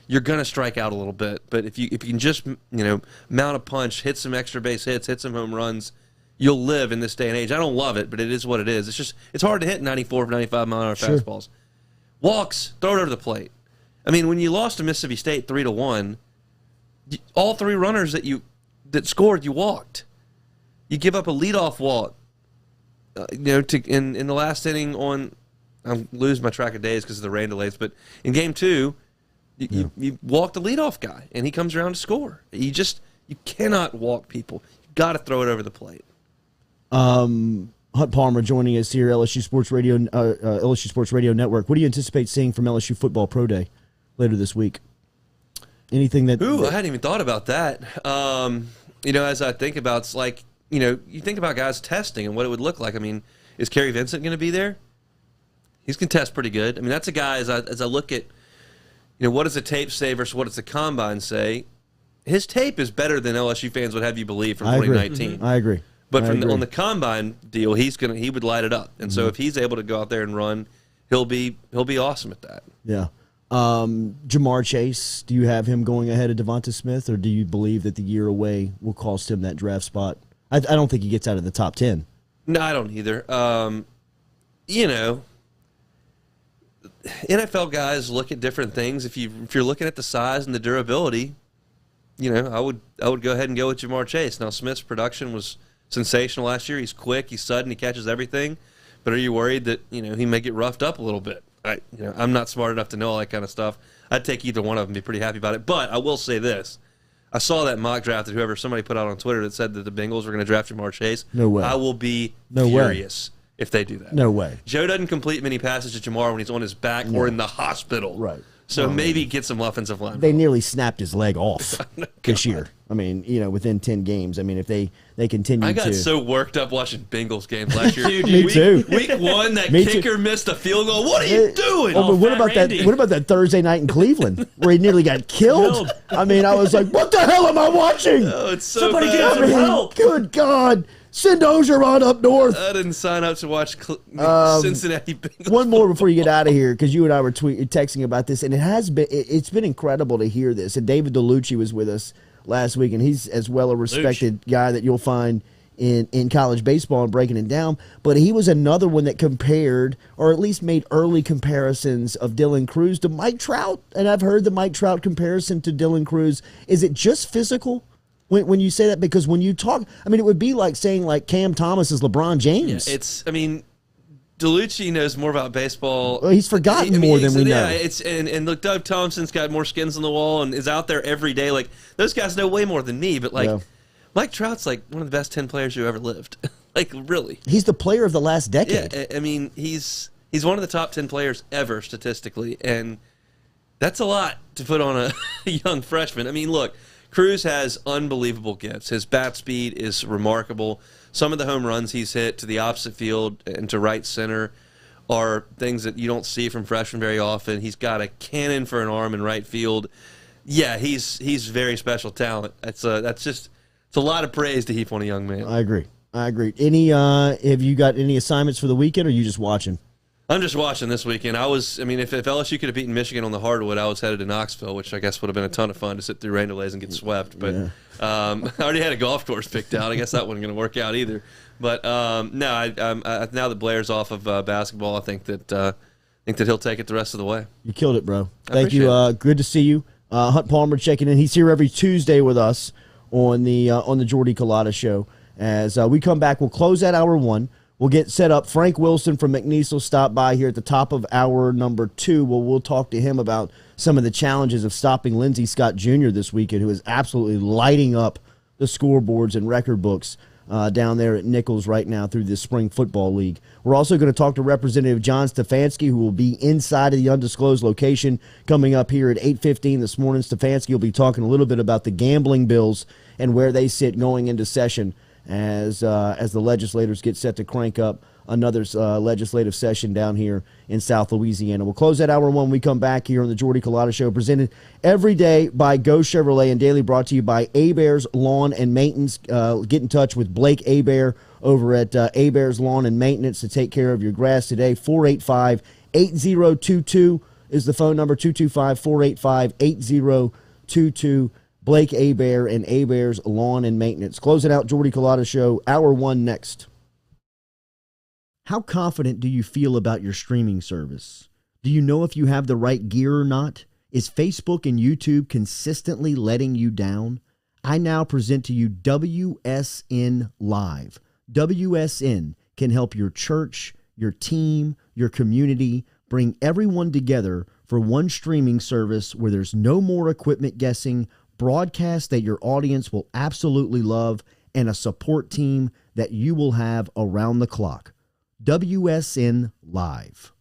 You're going to strike out a little bit. But if you can just, mount a punch, hit some extra base hits, hit some home runs, you'll live in this day and age. I don't love it, but it is what it is. It's hard to hit 94, 95 mile an hour fastballs. Walks, throw it over the plate. I mean, when you lost to Mississippi State 3-1, all 3 runners that scored, you walked. You give up a leadoff walk. In the last inning on, I'm losing my track of days because of the rain delays, but in game 2, you walk the leadoff guy and he comes around to score. You cannot walk people. You got to throw it over the plate. Hoont Palmer joining us here, LSU Sports Radio Network. What do you anticipate seeing from LSU Football Pro Day later this week? Anything that? I hadn't even thought about that. As I think about, it's you think about guys testing and what it would look like. I mean, is Kerry Vincent going to be there? He's going to test pretty good. I mean, that's a guy, as I look at, what does the tape say versus what does the combine say? His tape is better than LSU fans would have you believe from 2019. I agree. But on the combine deal, he would light it up. And so if he's able to go out there and run, he'll be awesome at that. Yeah. Jamar Chase, do you have him going ahead of Devonta Smith, or do you believe that the year away will cost him that draft spot? I don't think he gets out of the top 10. No, I don't either. NFL guys look at different things. If you're looking at the size and the durability, I would go ahead and go with Jamar Chase. Now, Smith's production was sensational last year. He's quick, he's sudden, he catches everything. But are you worried that he may get roughed up a little bit? I'm not smart enough to know all that kind of stuff. I'd take either one of them and be pretty happy about it. But I will say this. I saw that mock draft that somebody put out on Twitter that said that the Bengals were going to draft Jamar Chase. No way. I will be furious if they do that. No way. Joe doesn't complete many passes to Jamar when he's on his back or in the hospital. Right. So maybe get some offensive line. They nearly snapped his leg off this year. I mean, within 10 games. I mean, if they continue to... I got so worked up watching Bengals games last year. Me too. Week 1, that kicker missed a field goal. What are you doing? Oh, but what about Randy. that? What about that Thursday night in Cleveland where he nearly got killed? I mean, I was like, what the hell am I watching? Oh, it's so Somebody bad. get some help. Good God. Send Ogeron up north. I didn't sign up to watch Cincinnati Bengals. One more before you get out of here, because you and I were texting about this, and it's been incredible to hear this. And David DeLucci was with us last week, and he's as well a respected guy that you'll find in college baseball and breaking it down. But he was another one that compared, or at least made early comparisons of Dylan Cruz to Mike Trout. And I've heard the Mike Trout comparison to Dylan Cruz. Is it just physical? When you say that, because when you talk, I mean, it would be like saying like Cam Thomas is LeBron James. Yeah, DeLucci knows more about baseball. Well, he's forgotten more than we know. And look, Doug Thompson's got more skins on the wall and is out there every day. Like, those guys know way more than me, but Mike Trout's like one of the best 10 players who ever lived. Like, really. He's the player of the last decade. Yeah, I mean, he's one of the top 10 players ever statistically, and that's a lot to put on a young freshman. I mean, look, Cruz has unbelievable gifts. His bat speed is remarkable. Some of the home runs he's hit to the opposite field and to right center are things that you don't see from freshmen very often. He's got a cannon for an arm in right field. Yeah, he's very special talent. It's a lot of praise to heap on a young man. I agree. Have you got any assignments for the weekend, or are you just watching? I'm just watching this weekend. If LSU could have beaten Michigan on the hardwood, I was headed to Knoxville, which I guess would have been a ton of fun to sit through rain delays and get swept. But I already had a golf course picked out. I guess that wasn't going to work out either. But no, now that Blair's off of basketball, I think that he'll take it the rest of the way. You killed it, bro. Thank you. Good to see you. Hoont Palmer checking in. He's here every Tuesday with us on the Jordy Culotta show. As we come back, we'll close at hour 1. We'll get set up. Frank Wilson from McNeese will stop by here at the top of hour number 2. We'll talk to him about some of the challenges of stopping Lindsey Scott Jr. this weekend, who is absolutely lighting up the scoreboards and record books down there at Nichols right now through the Spring Football League. We're also going to talk to Representative John Stefanski, who will be inside of the undisclosed location coming up here at 8:15 this morning. Stefanski will be talking a little bit about the gambling bills and where they sit going into session as the legislators get set to crank up another legislative session down here in South Louisiana. We'll close at hour 1 when we come back here on the Jordy Culotta Show, presented every day by Go Chevrolet and daily brought to you by Hebert's Lawn and Maintenance. Get in touch with Blake Hebert over at Hebert's Lawn and Maintenance to take care of your grass today. 485-8022 is the phone number, 225-485-8022. Blake Hebert and Hebert's Lawn and Maintenance. Closing out Jordy Culotta Show, hour 1 next. How confident do you feel about your streaming service? Do you know if you have the right gear or not? Is Facebook and YouTube consistently letting you down? I now present to you WSN Live. WSN can help your church, your team, your community bring everyone together for one streaming service where there's no more equipment guessing, broadcast that your audience will absolutely love, and a support team that you will have around the clock. WSN Live.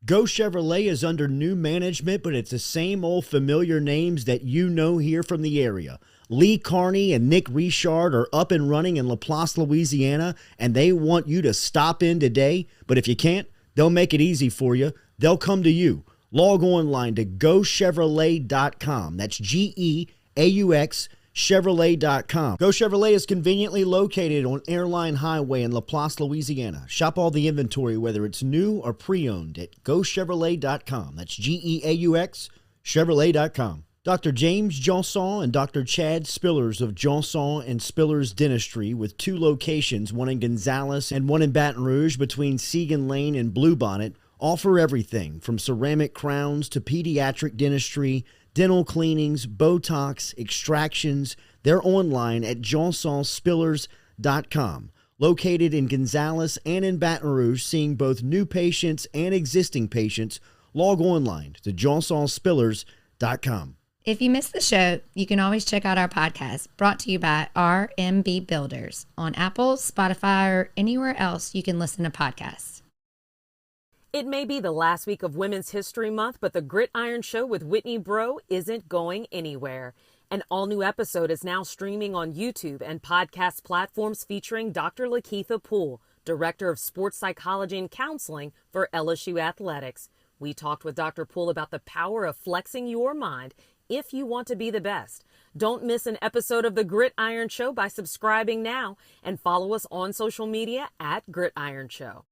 Go Chevrolet is under new management, but it's the same old familiar names that you know here from the area. Lee Carney and Nick Richard are up and running in LaPlace, Louisiana, and they want you to stop in today. But if you can't, they'll make it easy for you. They'll come to you. Log online to GoChevrolet.com. That's GEAUX Chevrolet.com. Go Chevrolet is conveniently located on Airline Highway in LaPlace, Louisiana. Shop all the inventory, whether it's new or pre-owned, at GoChevrolet.com. That's GEAUX Chevrolet.com. Dr. James Johnson and Dr. Chad Spillers of Johnson and Spillers Dentistry, with 2 locations, one in Gonzales and one in Baton Rouge between Segan Lane and Bluebonnet, offer everything from ceramic crowns to pediatric dentistry, dental cleanings, Botox, extractions. They're online at johnsonspillers.com. Located in Gonzales and in Baton Rouge, seeing both new patients and existing patients, log online to johnsonspillers.com. If you missed the show, you can always check out our podcast, brought to you by RMB Builders, on Apple, Spotify, or anywhere else you can listen to podcasts. It may be the last week of Women's History Month, but the Gridiron Show with Whitney Bro isn't going anywhere. An all-new episode is now streaming on YouTube and podcast platforms featuring Dr. Lakeitha Poole, Director of Sports Psychology and Counseling for LSU Athletics. We talked with Dr. Poole about the power of flexing your mind if you want to be the best. Don't miss an episode of The Gridiron Show by subscribing now and follow us on social media at Gridiron Show.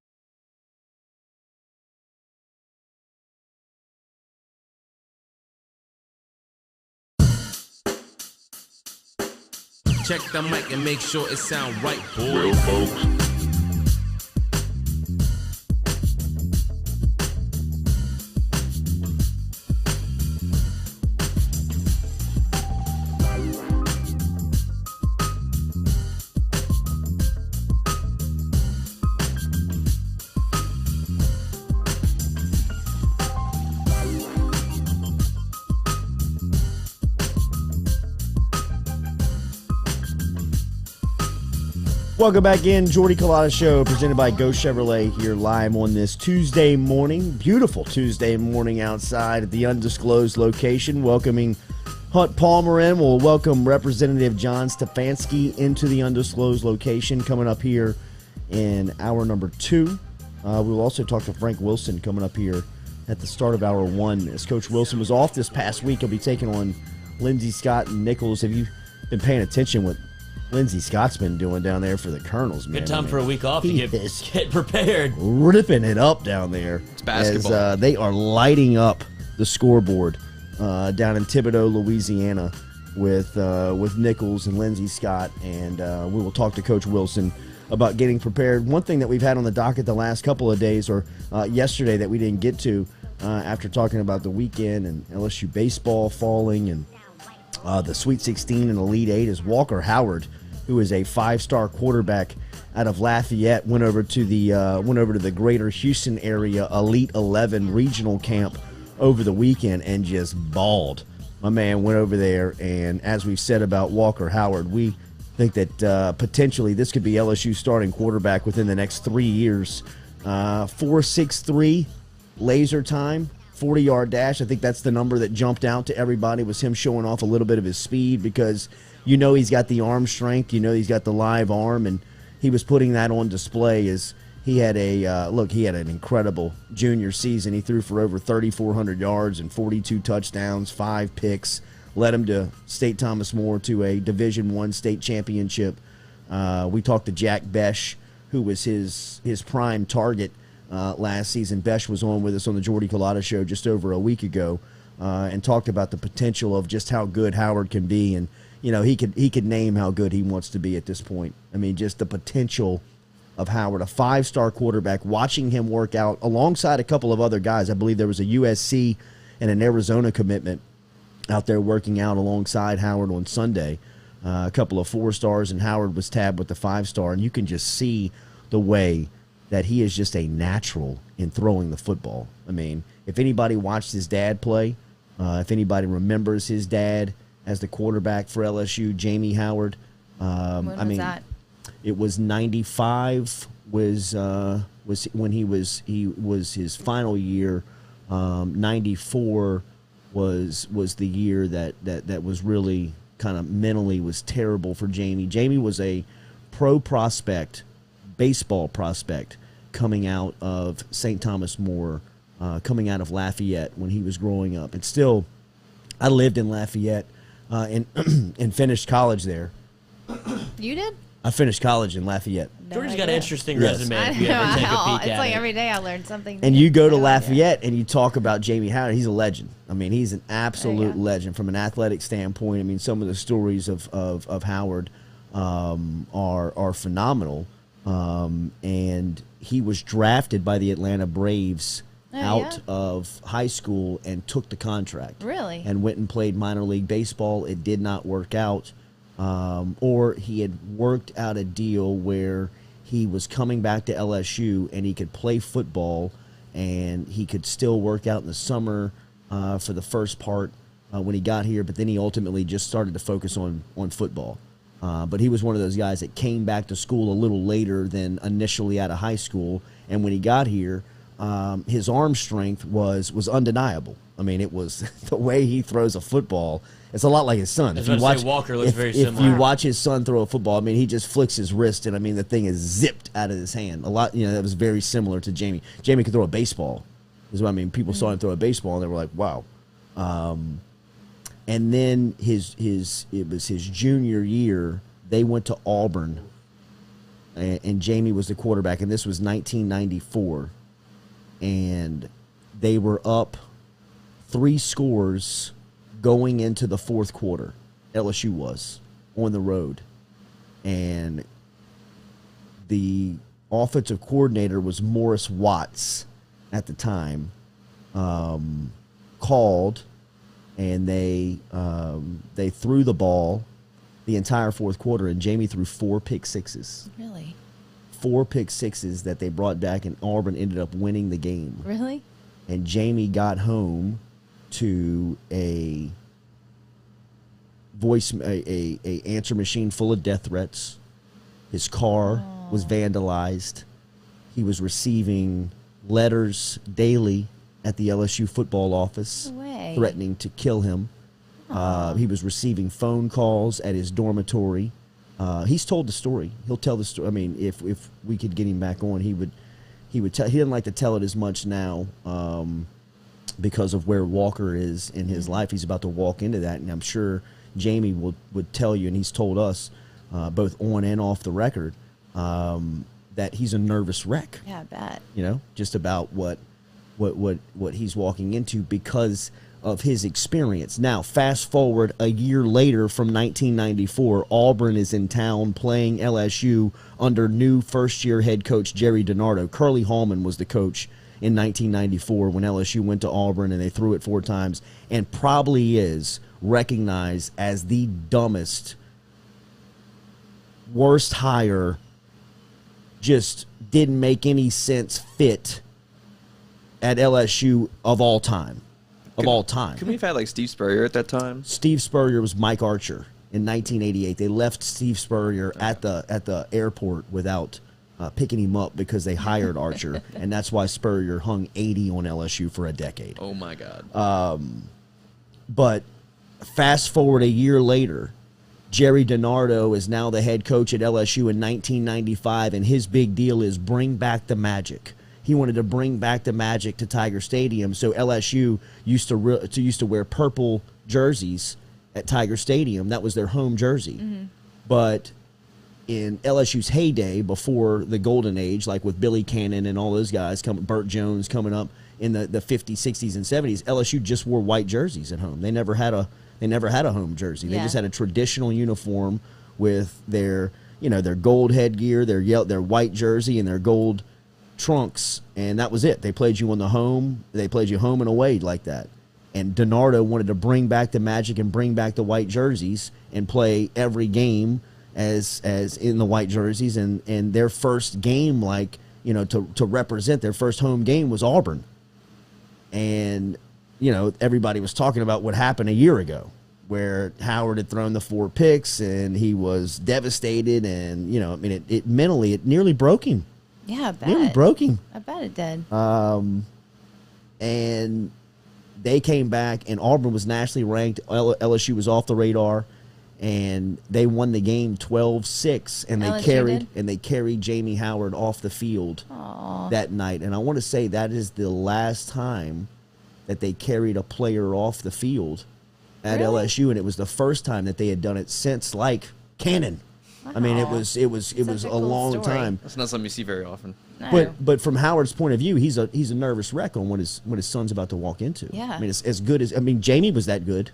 Check the mic and make sure it sound right, boy. Real folks. Welcome back in. Jordy Culotta Show, presented by Go Chevrolet, here live on this Tuesday morning. Beautiful Tuesday morning outside at the undisclosed location. Welcoming Hoont Palmer in. We'll welcome Representative John Stefanski into the undisclosed location coming up here in hour number 2. We will also talk to Frank Wilson coming up here at the start of hour 1. As Coach Wilson was off this past week, he'll be taking on Lindsey Scott and Nichols. Have you been paying attention what Lindsey Scott's been doing down there for the Colonels, man? Good time for a week off to get prepared. Ripping it up down there. It's basketball. As, they are lighting up the scoreboard down in Thibodaux, Louisiana, with Nichols and Lindsey Scott. And we will talk to Coach Wilson about getting prepared. One thing that we've had on the docket the last couple of days, or yesterday, that we didn't get to after talking about the weekend and LSU baseball falling and the Sweet 16 and Elite 8, is Walker Howard, who is a 5-star quarterback out of Lafayette, went over to the Greater Houston area Elite 11 regional camp over the weekend and just balled. My man went over there, and as we've said about Walker Howard, we think that potentially this could be LSU starting quarterback within the next 3 years. 4.63 laser time, 40-yard dash. I think that's the number that jumped out to everybody, was him showing off a little bit of his speed, because you know he's got the arm strength, you know he's got the live arm, and he was putting that on display as he had he had an incredible junior season. He threw for over 3,400 yards and 42 touchdowns, 5 picks, led him to State Thomas More to a Division I state championship. We talked to Jack Besh, who was his prime target last season. Besh was on with us on the Jordy Culotta Show just over a week ago and talked about the potential of just how good Howard can be. And, you know, he could name how good he wants to be at this point. I mean, just the potential of Howard, a 5-star quarterback, watching him work out alongside a couple of other guys. I believe there was a USC and an Arizona commitment out there working out alongside Howard on Sunday. A couple of 4-stars, and Howard was tabbed with the 5-star. And you can just see the way that he is just a natural in throwing the football. I mean, if anybody watched his dad play, if anybody remembers his dad as the quarterback for LSU, Jamie Howard. When was that? It was 95 was when he was his final year. 94 was the year that was really kind of mentally was terrible for Jamie. Jamie was a pro prospect, baseball prospect, coming out of St. Thomas More, coming out of Lafayette when he was growing up. And still, I lived in Lafayette and finished college there. You did? I finished college in Lafayette. Jordy's got an interesting Yes. resume. I If you ever take a know. peek It's at like it. every day I learn something. And new. you go to No idea. Lafayette and you talk about Jamie Howard. He's a legend. I mean, he's an absolute legend from an athletic standpoint. I mean, some of the stories of Howard are phenomenal. And he was drafted by the Atlanta Braves out of high school and took the contract. Really? And went and played minor league baseball. It did not work out. Or he had worked out a deal where he was coming back to LSU and he could play football and he could still work out in the summer for the first part when he got here. But then he ultimately just started to focus on football. But he was one of those guys that came back to school a little later than initially out of high school. And when he got here, his arm strength was undeniable. I mean, it was the way he throws a football. It's a lot like his son. If you watch his son throw a football, I mean, he just flicks his wrist, and I mean, the thing is zipped out of his hand. That was very similar to Jamie. Jamie could throw a baseball. Is what I mean. People saw him throw a baseball, and they were like, "Wow." And then it was his junior year. They went to Auburn, and Jamie was the quarterback, and this was 1994, and they were up 3 scores going into the fourth quarter. LSU was on the road, and the offensive coordinator was Morris Watts at the time. Called, and they threw the ball the entire fourth quarter, and Jamie threw 4 pick sixes. Really? 4 pick sixes that they brought back, and Auburn ended up winning the game. Really? And Jamie got home to a answer machine full of death threats. His car was vandalized. He was receiving letters daily at the LSU football office threatening to kill him. He was receiving phone calls at his dormitory. He's told the story. He'll tell the story. I mean, if we could get him back on, he would tell. He didn't like to tell it as much now because of where Walker is in his life. He's about to walk into that, and I'm sure Jamie would tell you, and he's told us both on and off the record that he's a nervous wreck. Yeah, I bet. Just about what he's walking into because of his experience. Now, fast forward a year later from 1994, Auburn is in town playing LSU under new first-year head coach Jerry DiNardo. Curly Hallman was the coach in 1994 when LSU went to Auburn, and they threw it 4 times, and probably is recognized as the dumbest, worst hire, just didn't make any sense fit at LSU of all time. Could we have had like Steve Spurrier at that time? Steve Spurrier was Mike Archer in 1988. They left Steve Spurrier at the airport without picking him up because they hired Archer, and that's why Spurrier hung 80 on LSU for a decade. Oh my God. But fast forward a year later, Jerry DiNardo is now the head coach at LSU in 1995, and his big deal is bring back the magic. He wanted to bring back the magic to Tiger Stadium. So LSU used to wear purple jerseys at Tiger Stadium. That was their home jersey. Mm-hmm. But in LSU's heyday, before the golden age, like with Billy Cannon and all those guys, Burt Jones coming up in the 50s, 60s, and 70s, LSU just wore white jerseys at home. They never had a home jersey. They just had a traditional uniform with their gold headgear, their white jersey, and their gold trunks, and that was it. They played you home and away like that. And DiNardo wanted to bring back the magic and bring back the white jerseys and play every game as in the white jerseys, and their first game, to represent their first home game, was Auburn. And everybody was talking about what happened a year ago, where Howard had thrown the 4 picks and he was devastated, and it mentally nearly broke him. Yeah, I bet. Nearly broke him. I bet it did. And they came back, and Auburn was nationally ranked. LSU was off the radar, and they won the game 12-6, and they carried Jamie Howard off the field that night. And I want to say that is the last time that they carried a player off the field at LSU, and it was the first time that they had done it since, like, Cannon. I mean, it was a cool long story. time. That's not something you see very often. No. But from Howard's point of view, he's a nervous wreck on what his son's about to walk into. Yeah. I mean, it's as good as Jamie was that good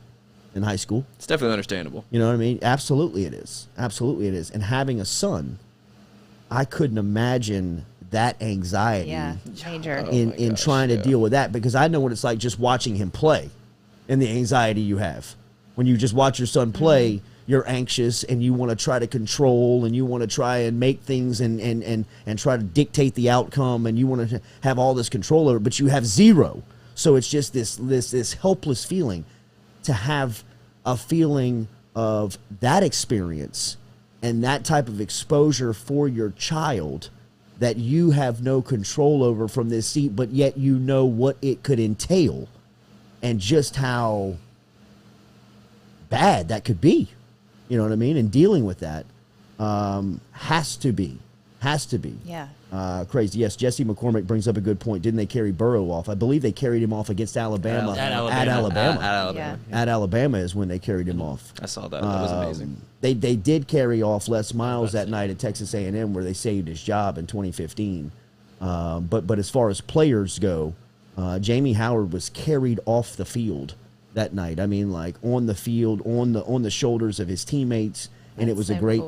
in high school. It's definitely understandable. You know what I mean? Absolutely it is. Absolutely it is. And having a son, I couldn't imagine that anxiety major. in trying to deal with that, because I know what it's like just watching him play and the anxiety you have. When you just watch your son play, you're anxious and you want to try to control and you want to try and make things and try to dictate the outcome, and you want to have all this control over it, but you have zero. So it's just this helpless feeling. To have a feeling of that experience and that type of exposure for your child that you have no control over from this seat, but yet you know what it could entail and just how bad that could be. You know what I mean? And dealing with that has to be. Yeah. Crazy. Yes, Jesse McCormick brings up a good point. Didn't they carry Burrow off? I believe they carried him off against Alabama. At Alabama. At Alabama is when they carried him off. I saw that. That was amazing. They did carry off Les Miles that night at Texas A&M, where they saved his job in 2015. But as far as players go, Jamie Howard was carried off the field that night. I mean, like on the field, on the shoulders of his teammates, and it was a great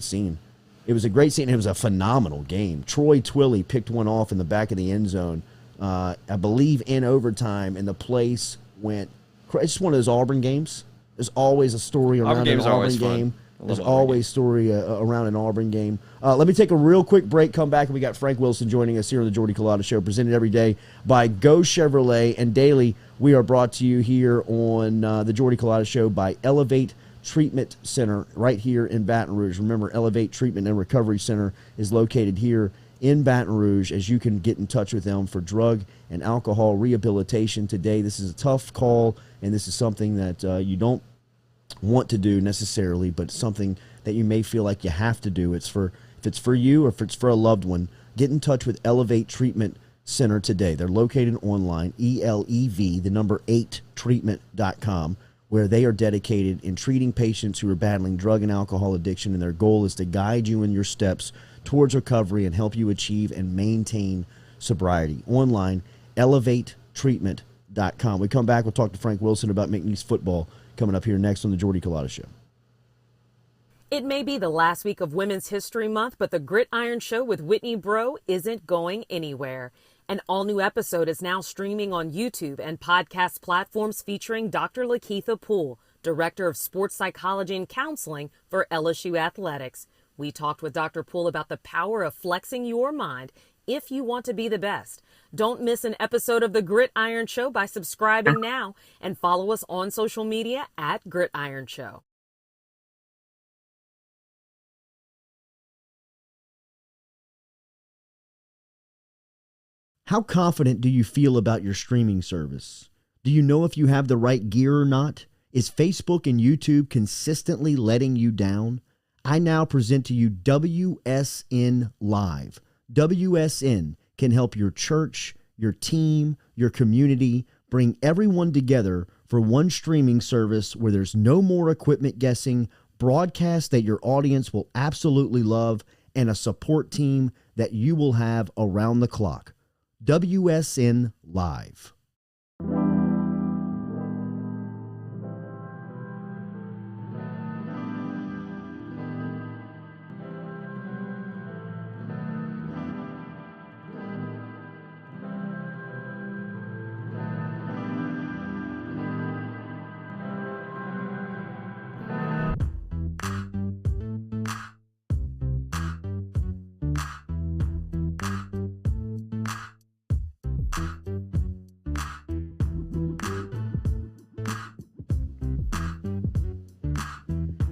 scene. It was a great scene. It was a phenomenal game. Troy Twilley picked one off in the back of the end zone, I believe in overtime, and the place went. It's just one of those Auburn games. There's always a story around an Auburn game. There's always story around an Auburn game. Let me take a real quick break, come back, and we got Frank Wilson joining us here on the Jordy Culotta Show, presented every day by Go Chevrolet. And daily, we are brought to you here on the Jordy Culotta Show by Elevate Treatment Center right here in Baton Rouge. Remember, Elevate Treatment and Recovery Center is located here in Baton Rouge, as you can get in touch with them for drug and alcohol rehabilitation today. This is a tough call, and this is something that you don't want to do necessarily, but something that you may feel like you have to do. If it's for you or if it's for a loved one, get in touch with Elevate Treatment Center today. They're located online, ELEV, the number 8 treatment.com, where they are dedicated in treating patients who are battling drug and alcohol addiction, and their goal is to guide you in your steps towards recovery and help you achieve and maintain sobriety. Online, elevatetreatment.com. We come back, we'll talk to Frank Wilson about McNeese football coming up here next on the Jordy Culotta Show. It may be the last week of Women's History Month, but the Gridiron Show with Whitney Bro isn't going anywhere. An all-new episode is now streaming on YouTube and podcast platforms, featuring Dr. Lakeitha Poole, Director of Sports Psychology and Counseling for LSU Athletics. We talked with Dr. Poole about the power of flexing your mind if you want to be the best. Don't miss an episode of The Gridiron Show by subscribing now, and follow us on social media at Gridiron Show. How confident do you feel about your streaming service? Do you know if you have the right gear or not? Is Facebook and YouTube consistently letting you down? I now present to you WSN Live. WSN can help your church, your team, your community bring everyone together for one streaming service where there's no more equipment guessing, broadcasts that your audience will absolutely love, and a support team that you will have around the clock. WSN Live.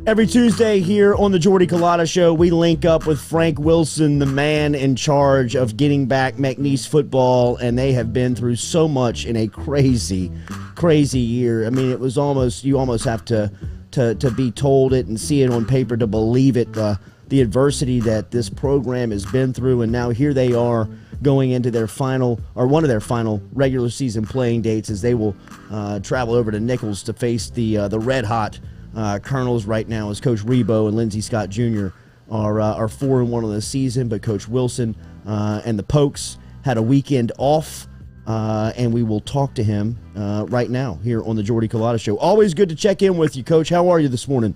Every Tuesday here on the Jordy Culotta Show, we link up with Frank Wilson, the man in charge of getting back McNeese football, and they have been through so much in a crazy, crazy year. I mean, it was you almost have to be told it and see it on paper to believe it, the adversity that this program has been through, and now here they are going into their final, or one of their final regular season playing dates, as they will travel over to Nichols to face the red-hot Colonels right now as Coach Rebo and Lindsey Scott Jr. are 4-1 on the season, but Coach Wilson and the Pokes had a weekend off, and we will talk to him right now here on the Jordy Culotta Show. Always good to check in with you, Coach. How are you this morning?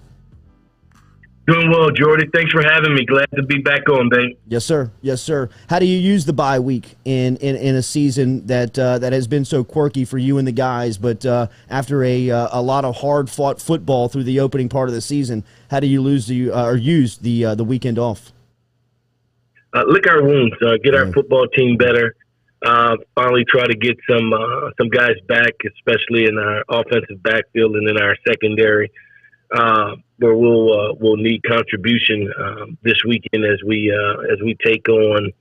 Doing well, Jordy. Thanks for having me. Glad to be back on, babe. Yes, sir. Yes, sir. How do you use the bye week in a season that has been so quirky for you and the guys? But after a lot of hard-fought football through the opening part of the season, how do you use the weekend off? Lick our wounds. Get our football team better. Finally, try to get some guys back, especially in our offensive backfield and in our secondary. Where we'll need contribution this weekend as we take on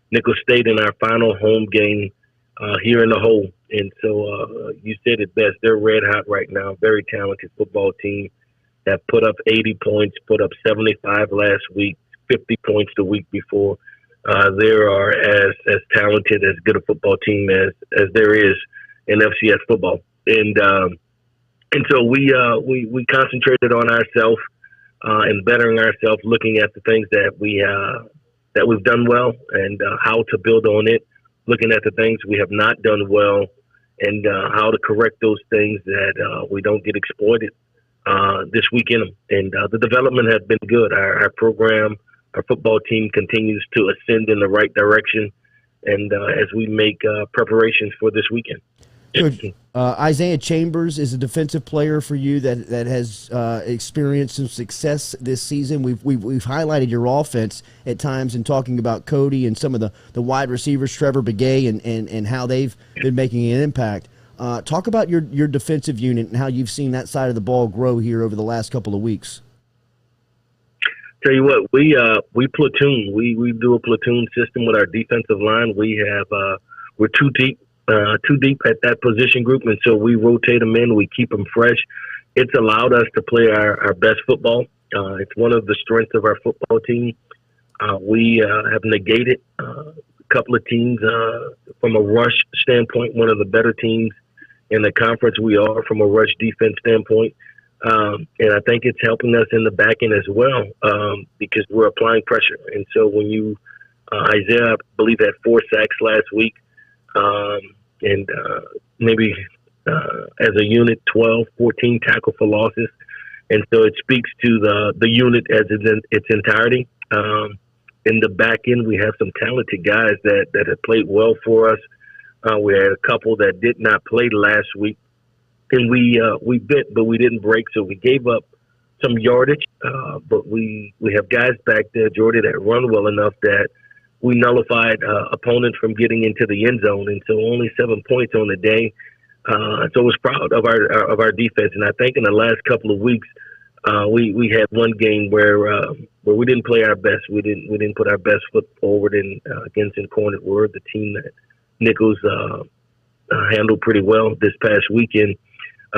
Nicholls State in our final home game here in the Hole. And so you said it best. They're red hot right now. Very talented football team that put up 80 points, put up 75 last week, 50 points the week before. They are as talented, as good a football team as there is in FCS football. And so we concentrated on ourselves and bettering ourselves, looking at the things that we've done well and how to build on it, looking at the things we have not done well and how to correct those things that we don't get exploited this weekend. And the development has been good. Our program, our football team continues to ascend in the right direction, and as we make preparations for this weekend. Coach, Isaiah Chambers is a defensive player for you that has experienced some success this season. We've highlighted your offense at times in talking about Cody and some of the wide receivers, Trevor Begay, and how they've been making an impact. Talk about your defensive unit and how you've seen that side of the ball grow here over the last couple of weeks. Tell you what, we platoon. We do a platoon system with our defensive line. We're too deep at that position group, and so we rotate them in. We keep them fresh. It's allowed us to play our best football. It's one of the strengths of our football team. We have negated a couple of teams from a rush standpoint. One of the better teams in the conference we are from a rush defense standpoint. And I think it's helping us in the back end as well because we're applying pressure. And so when Isaiah, I believe, had 4 sacks last week, and maybe as a unit 14 tackle for losses. And so it speaks to the unit as its entirety. In the back end, we have some talented guys that have played well for us. We had a couple that did not play last week. And we bit, but we didn't break, so we gave up some yardage. But we have guys back there, Jordy, that run well enough that we nullified opponents from getting into the end zone. And so only 7 points on the day. So I was proud of our defense. And I think in the last couple of weeks, we had one game where we didn't play our best. We didn't put our best foot forward against Incarnate Word, the team that Nicholls handled pretty well this past weekend.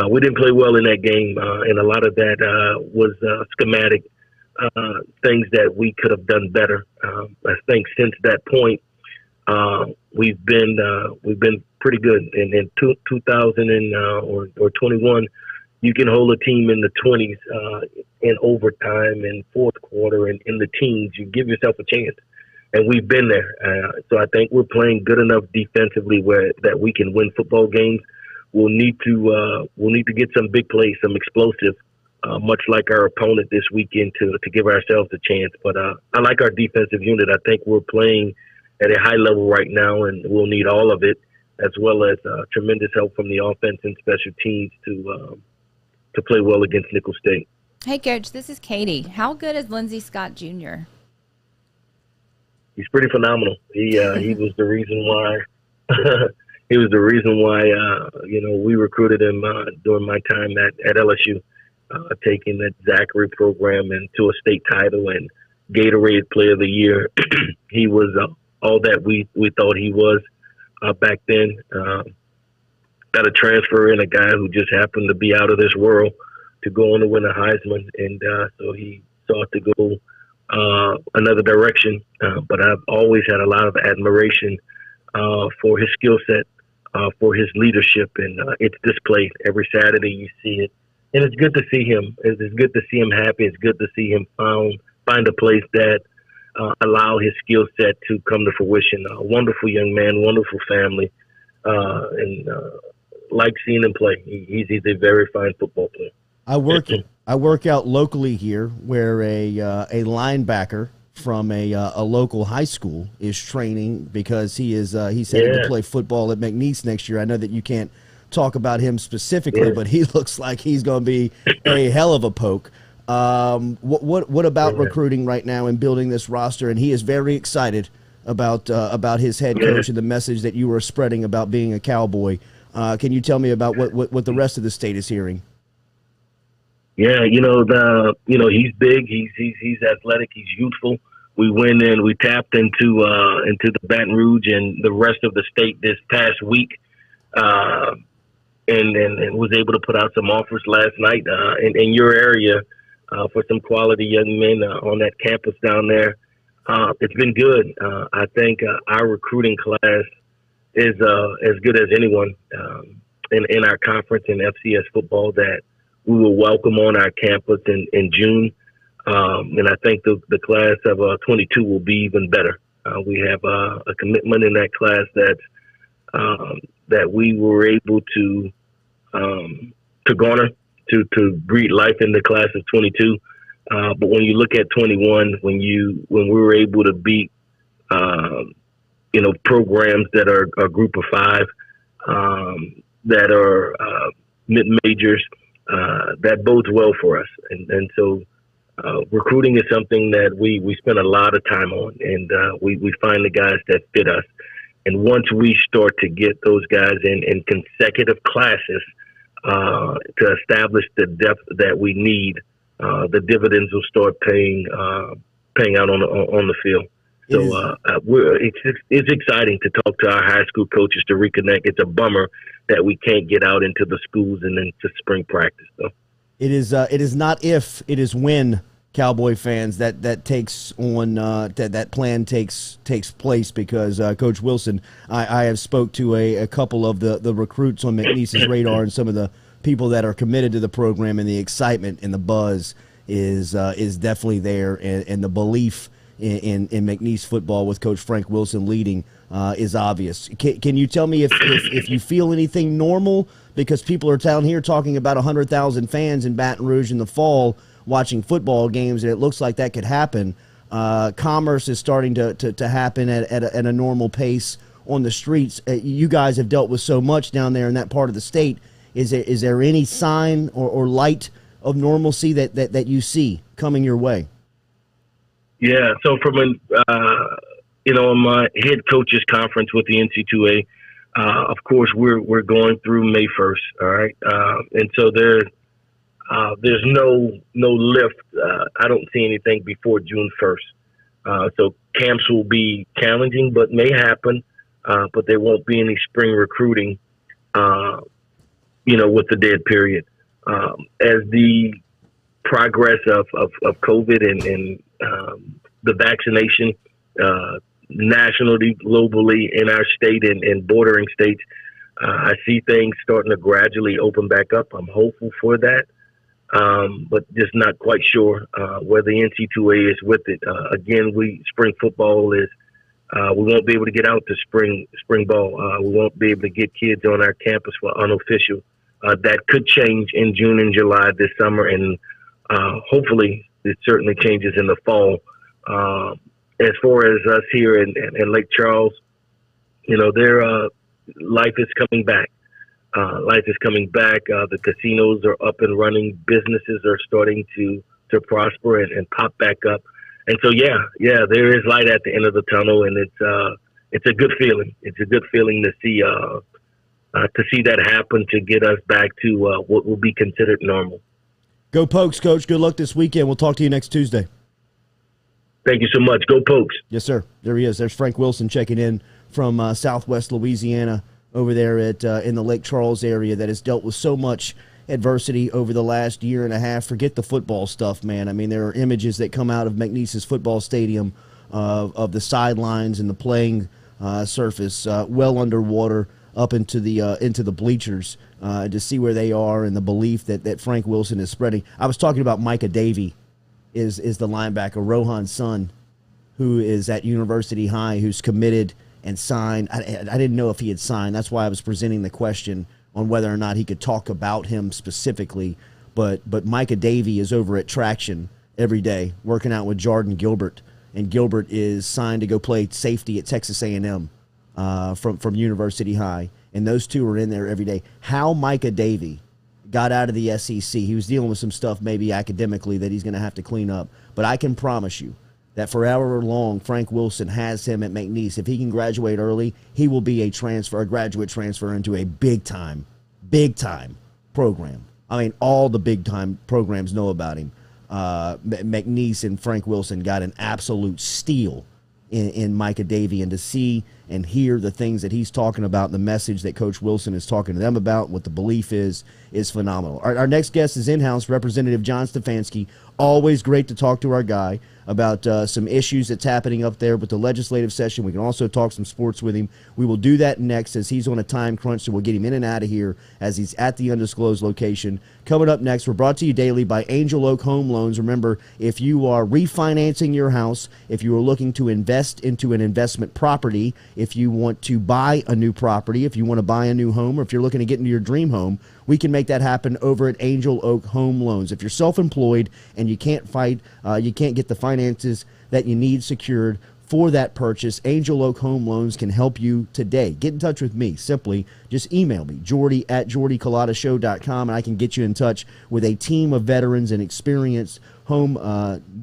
We didn't play well in that game, and a lot of that was schematic things that we could have done better. I think since that point, we've been pretty good. And in 2000 or 21, you can hold a team in the 20s in overtime and fourth quarter and in the teens. You give yourself a chance, and we've been there. So I think we're playing good enough defensively that we can win football games. We'll need to get some big plays, some explosive, much like our opponent this weekend to give ourselves a chance. But I like our defensive unit. I think we're playing at a high level right now, and we'll need all of it, as well as tremendous help from the offense and special teams to play well against Nicholls State. Hey, Coach, this is Katie. How good is Lindsey Scott Jr.? He's pretty phenomenal. He was the reason why. He was the reason why, we recruited him during my time at LSU, taking that Zachary program into a state title and Gatorade Player of the Year. He was all that we thought he was back then. Got a transfer in, a guy who just happened to be out of this world to go on to win a Heisman. And so he sought to go another direction. But I've always had a lot of admiration for his skill set. For his leadership, and it's displayed every Saturday. You see it and it's good to see him. It's good to see him happy. It's good to see him find a place that allow his skill set to come to fruition. A wonderful young man, wonderful family, and like seeing him play. He's a very fine football player. I work out locally here, where a linebacker from a local high school is training because he's headed to play football at McNeese next year. I know that you can't talk about him specifically, but he looks like he's going to be a hell of a poke. What about recruiting right now and building this roster? And he is very excited about his head coach and the message that you were spreading about being a Cowboy. Can you tell me about what the rest of the state is hearing? Yeah, he's big. He's athletic. He's youthful. We went in. We tapped into the Baton Rouge and the rest of the state this past week, and was able to put out some offers last night in your area for some quality young men on that campus down there. It's been good. I think our recruiting class is as good as anyone in our conference in FCS football that we will welcome on our campus in June. And I think the class of 22 will be even better. We have a commitment in that class that we were able to garner to breed life in the class of 22. But when you look at 21, when we were able to beat programs that are a group of five, that are mid-majors, that bodes well for us. And so recruiting is something that we spend a lot of time on, and we find the guys that fit us. And once we start to get those guys in consecutive classes to establish the depth that we need, the dividends will start paying out on the field. So it's exciting to talk to our high school coaches to reconnect. It's a bummer that we can't get out into the schools and into spring practice, though. It is not if, it is when, Cowboy fans, that takes on that plan takes place, because Coach Wilson, I have spoke to a couple of the recruits on McNeese's radar, and some of the people that are committed to the program, and the excitement and the buzz is definitely there, and the belief in McNeese football with Coach Frank Wilson leading is obvious. Can you tell me if you feel anything normal? Because people are down here talking about 100,000 fans in Baton Rouge in the fall watching football games, and it looks like that could happen. Commerce is starting to happen at a normal pace on the streets. You guys have dealt with so much down there in that part of the state. Is there any sign or light of normalcy that you see coming your way? Yeah, so from my head coaches conference with the NC2A, of course we're going through May 1st, all right, and so there's no lift. I don't see anything before June 1st. So camps will be challenging, but may happen. But there won't be any spring recruiting, with the dead period. As the progress of COVID and the vaccination nationally, globally, in our state and bordering states, I see things starting to gradually open back up. I'm hopeful for that. But just not quite sure where the NC2A is with it. Again, spring football is we won't be able to get out to spring ball. We won't be able to get kids on our campus for unofficial. That could change in June and July this summer, and hopefully it certainly changes in the fall. As far as us here in Lake Charles, their life is coming back. Life is coming back. The casinos are up and running. Businesses are starting to prosper and pop back up. And so, there is light at the end of the tunnel, and it's a good feeling. It's a good feeling to see that happen, to get us back to what will be considered normal. Go Pokes, Coach. Good luck this weekend. We'll talk to you next Tuesday. Thank you so much. Go Pokes. Yes, sir. There he is. There's Frank Wilson checking in from Southwest Louisiana, over there in the Lake Charles area, that has dealt with so much adversity over the last year and a half. Forget the football stuff, man. I mean, there are images that come out of McNeese's football stadium of the sidelines and the playing surface well underwater up into the bleachers. to see where they are and the belief that Frank Wilson is spreading. I was talking about Micah Davey, is the linebacker, Rohan's son, who is at University High, who's committed and signed. I didn't know if he had signed. That's why I was presenting the question on whether or not he could talk about him specifically. But Micah Davey is over at Traction every day working out with Jordan Gilbert, and Gilbert is signed to go play safety at Texas A&M from University High, and those two are in there every day. How Micah Davey got out of the SEC, he was dealing with some stuff maybe academically that he's going to have to clean up, but I can promise you that for however long Frank Wilson has him at McNeese, if he can graduate early, he will be a graduate transfer into a big time program. I mean, all the big time programs know about him. McNeese and Frank Wilson got an absolute steal in Micah Davey, and to see and hear the things that he's talking about, the message that Coach Wilson is talking to them about, what the belief is phenomenal. Our next guest is in-house Representative John Stefanski. Always great to talk to our guy about some issues that's happening up there with the legislative session. We can also talk some sports with him. We will do that next as he's on a time crunch, so we'll get him in and out of here as he's at the undisclosed location. Coming up next, we're brought to you daily by Angel Oak Home Loans. Remember, if you are refinancing your house, if you are looking to invest into an investment property, if you want to buy a new property, if you want to buy a new home, or if you're looking to get into your dream home, we can make that happen over at Angel Oak Home Loans. If you're self-employed and you can't get the finances that you need secured for that purchase, Angel Oak Home Loans can help you today. Get in touch with me. Simply just email me, Jordy at jordyculotta.show.com, and I can get you in touch with a team of veterans and experienced home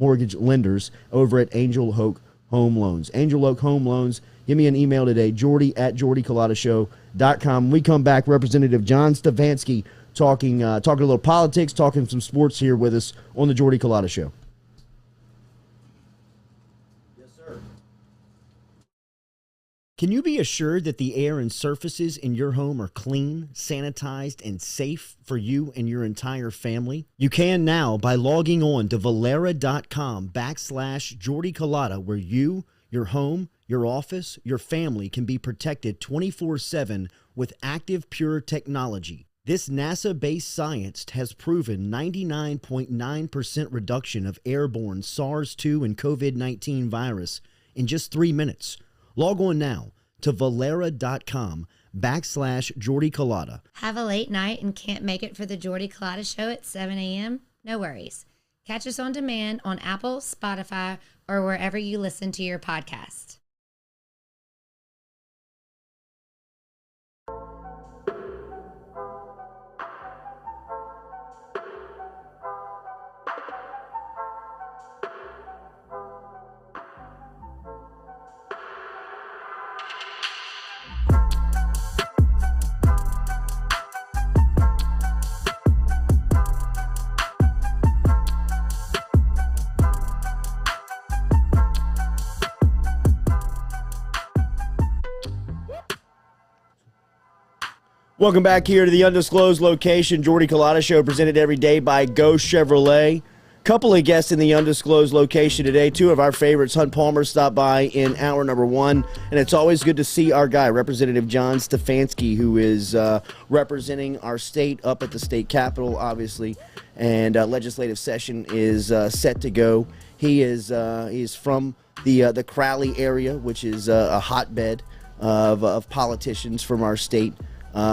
mortgage lenders over at Angel Oak Home Loans. Angel Oak Home Loans. Give me an email today, Jordy at jordyculotta.show.com. When we come back, Representative John Stefanski talking a little politics, talking some sports here with us on the Jordy Culotta Show. Yes, sir. Can you be assured that the air and surfaces in your home are clean, sanitized, and safe for you and your entire family? You can now by logging on to valera.com/Jordy Culotta, where you, your home, your office, your family can be protected 24/7 with active pure technology. This NASA-based science has proven 99.9% reduction of airborne SARS-2 and COVID-19 virus in just 3 minutes. Log on now to valera.com/Jordy Culotta. Have a late night and can't make it for the Jordy Culotta Show at 7 a.m.? No worries. Catch us on demand on Apple, Spotify, or wherever you listen to your podcast. Welcome back here to the undisclosed location, Jordy Culotta Show, presented every day by Go Chevrolet. Couple of guests in the undisclosed location today. Two of our favorites, Hoont Palmer, stopped by in hour number one, and it's always good to see our guy, Representative John Stefanski, who is representing our state up at the state capitol, obviously, and legislative session is set to go. He is from the Crowley area, which is a hotbed of politicians from our state.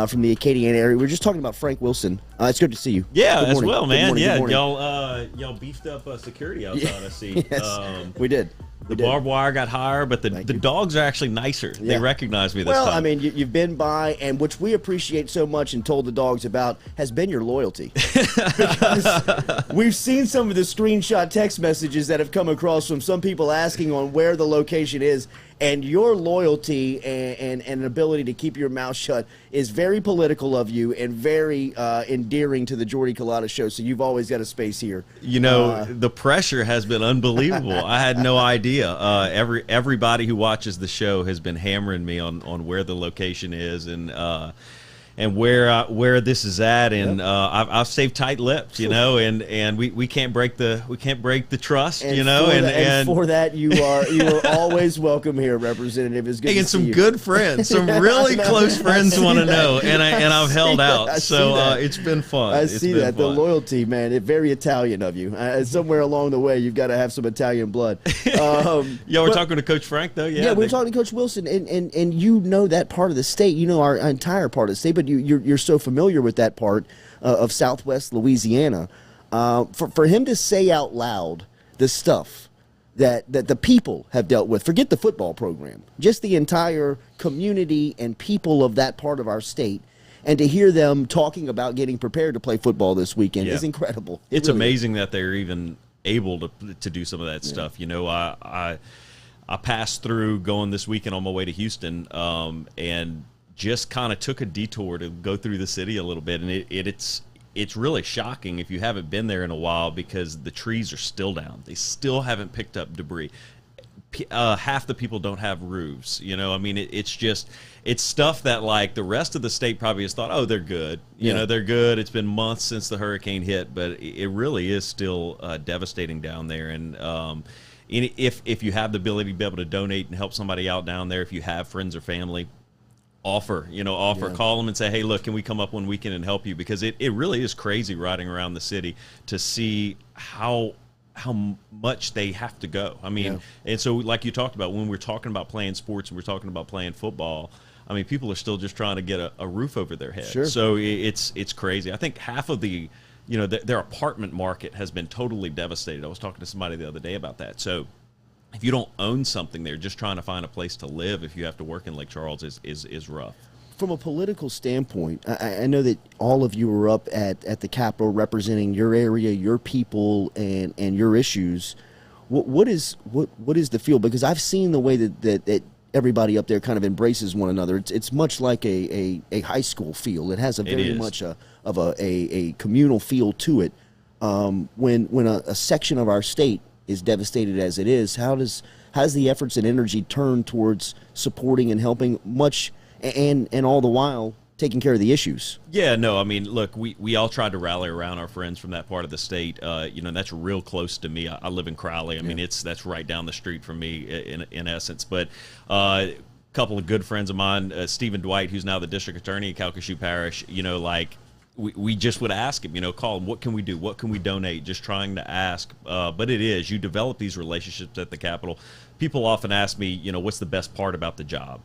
From the Acadiana area. We were just talking about Frank Wilson. It's good to see you. Yeah, as well, man. Y'all beefed up security outside, I see. Yes, we did. The barbed wire got higher, but the dogs are actually nicer. Yeah. They recognize me this time. Well, I mean, you've been by, and which we appreciate so much and told the dogs about has been your loyalty. Because we've seen some of the screenshot text messages that have come across from some people asking on where the location is, and your loyalty and an ability to keep your mouth shut is very political of you and very endearing to the Jordy Culotta Show, so you've always got a space here. You know, the pressure has been unbelievable. I had no idea. Everybody who watches the show has been hammering me on where the location is, and where this is at, and I've saved tight lips, and we can't break the trust, and for that you are always welcome here, Representative. It's good to see some you. Good friends, some really close friends want to know, and I've held out, so it's been fun. I see that the loyalty, man. It's very Italian of you. Somewhere along the way, you've got to have some Italian blood. We're talking to Coach Frank though. Yeah, we're talking to Coach Wilson, and you know that part of the state. You know our entire part of the state, but you're so familiar with that part of Southwest Louisiana. For him to say out loud the stuff that the people have dealt with, forget the football program, just the entire community and people of that part of our state, and to hear them talking about getting prepared to play football this weekend is incredible. It's really amazing that they're even able to do some of that stuff. I passed through going this weekend on my way to Houston, and just kind of took a detour to go through the city a little bit, and it's really shocking if you haven't been there in a while, because the trees are still down. They still haven't picked up debris. Half the people don't have roofs. It's stuff that like the rest of the state probably has thought, oh, they're good. They're good. It's been months since the hurricane hit, but it really is still devastating down there. And if you have the ability to be able to donate and help somebody out down there, if you have friends or family, offer, call them and say, hey, look, can we come up one weekend and help you? Because it really is crazy riding around the city to see how much they have to go. And so like you talked about, when we're talking about playing sports and we're talking about playing football, people are still just trying to get a roof over their head. Sure. So it's crazy. I think half of their apartment market has been totally devastated. I was talking to somebody the other day about that. So if you don't own something there, just trying to find a place to live if you have to work in Lake Charles is rough. From a political standpoint, I know that all of you are up at the Capitol representing your area, your people, and your issues. What is the feel? Because I've seen the way that everybody up there kind of embraces one another. It's much like a high school feel. It has a very much of a communal feel to it. When a section of our state is devastated as it is, how's the efforts and energy turn towards supporting and helping much, and all the while taking care of the issues? Yeah, no, look, we all tried to rally around our friends from that part of the state. That's real close to me. I live in Crowley. That's right down the street from me in essence. But a couple of good friends of mine, Stephen Dwight, who's now the district attorney in Calcasieu Parish, we just would ask him, call him, what can we do? What can we donate? Just trying to ask. But you develop these relationships at the Capitol. People often ask me, what's the best part about the job?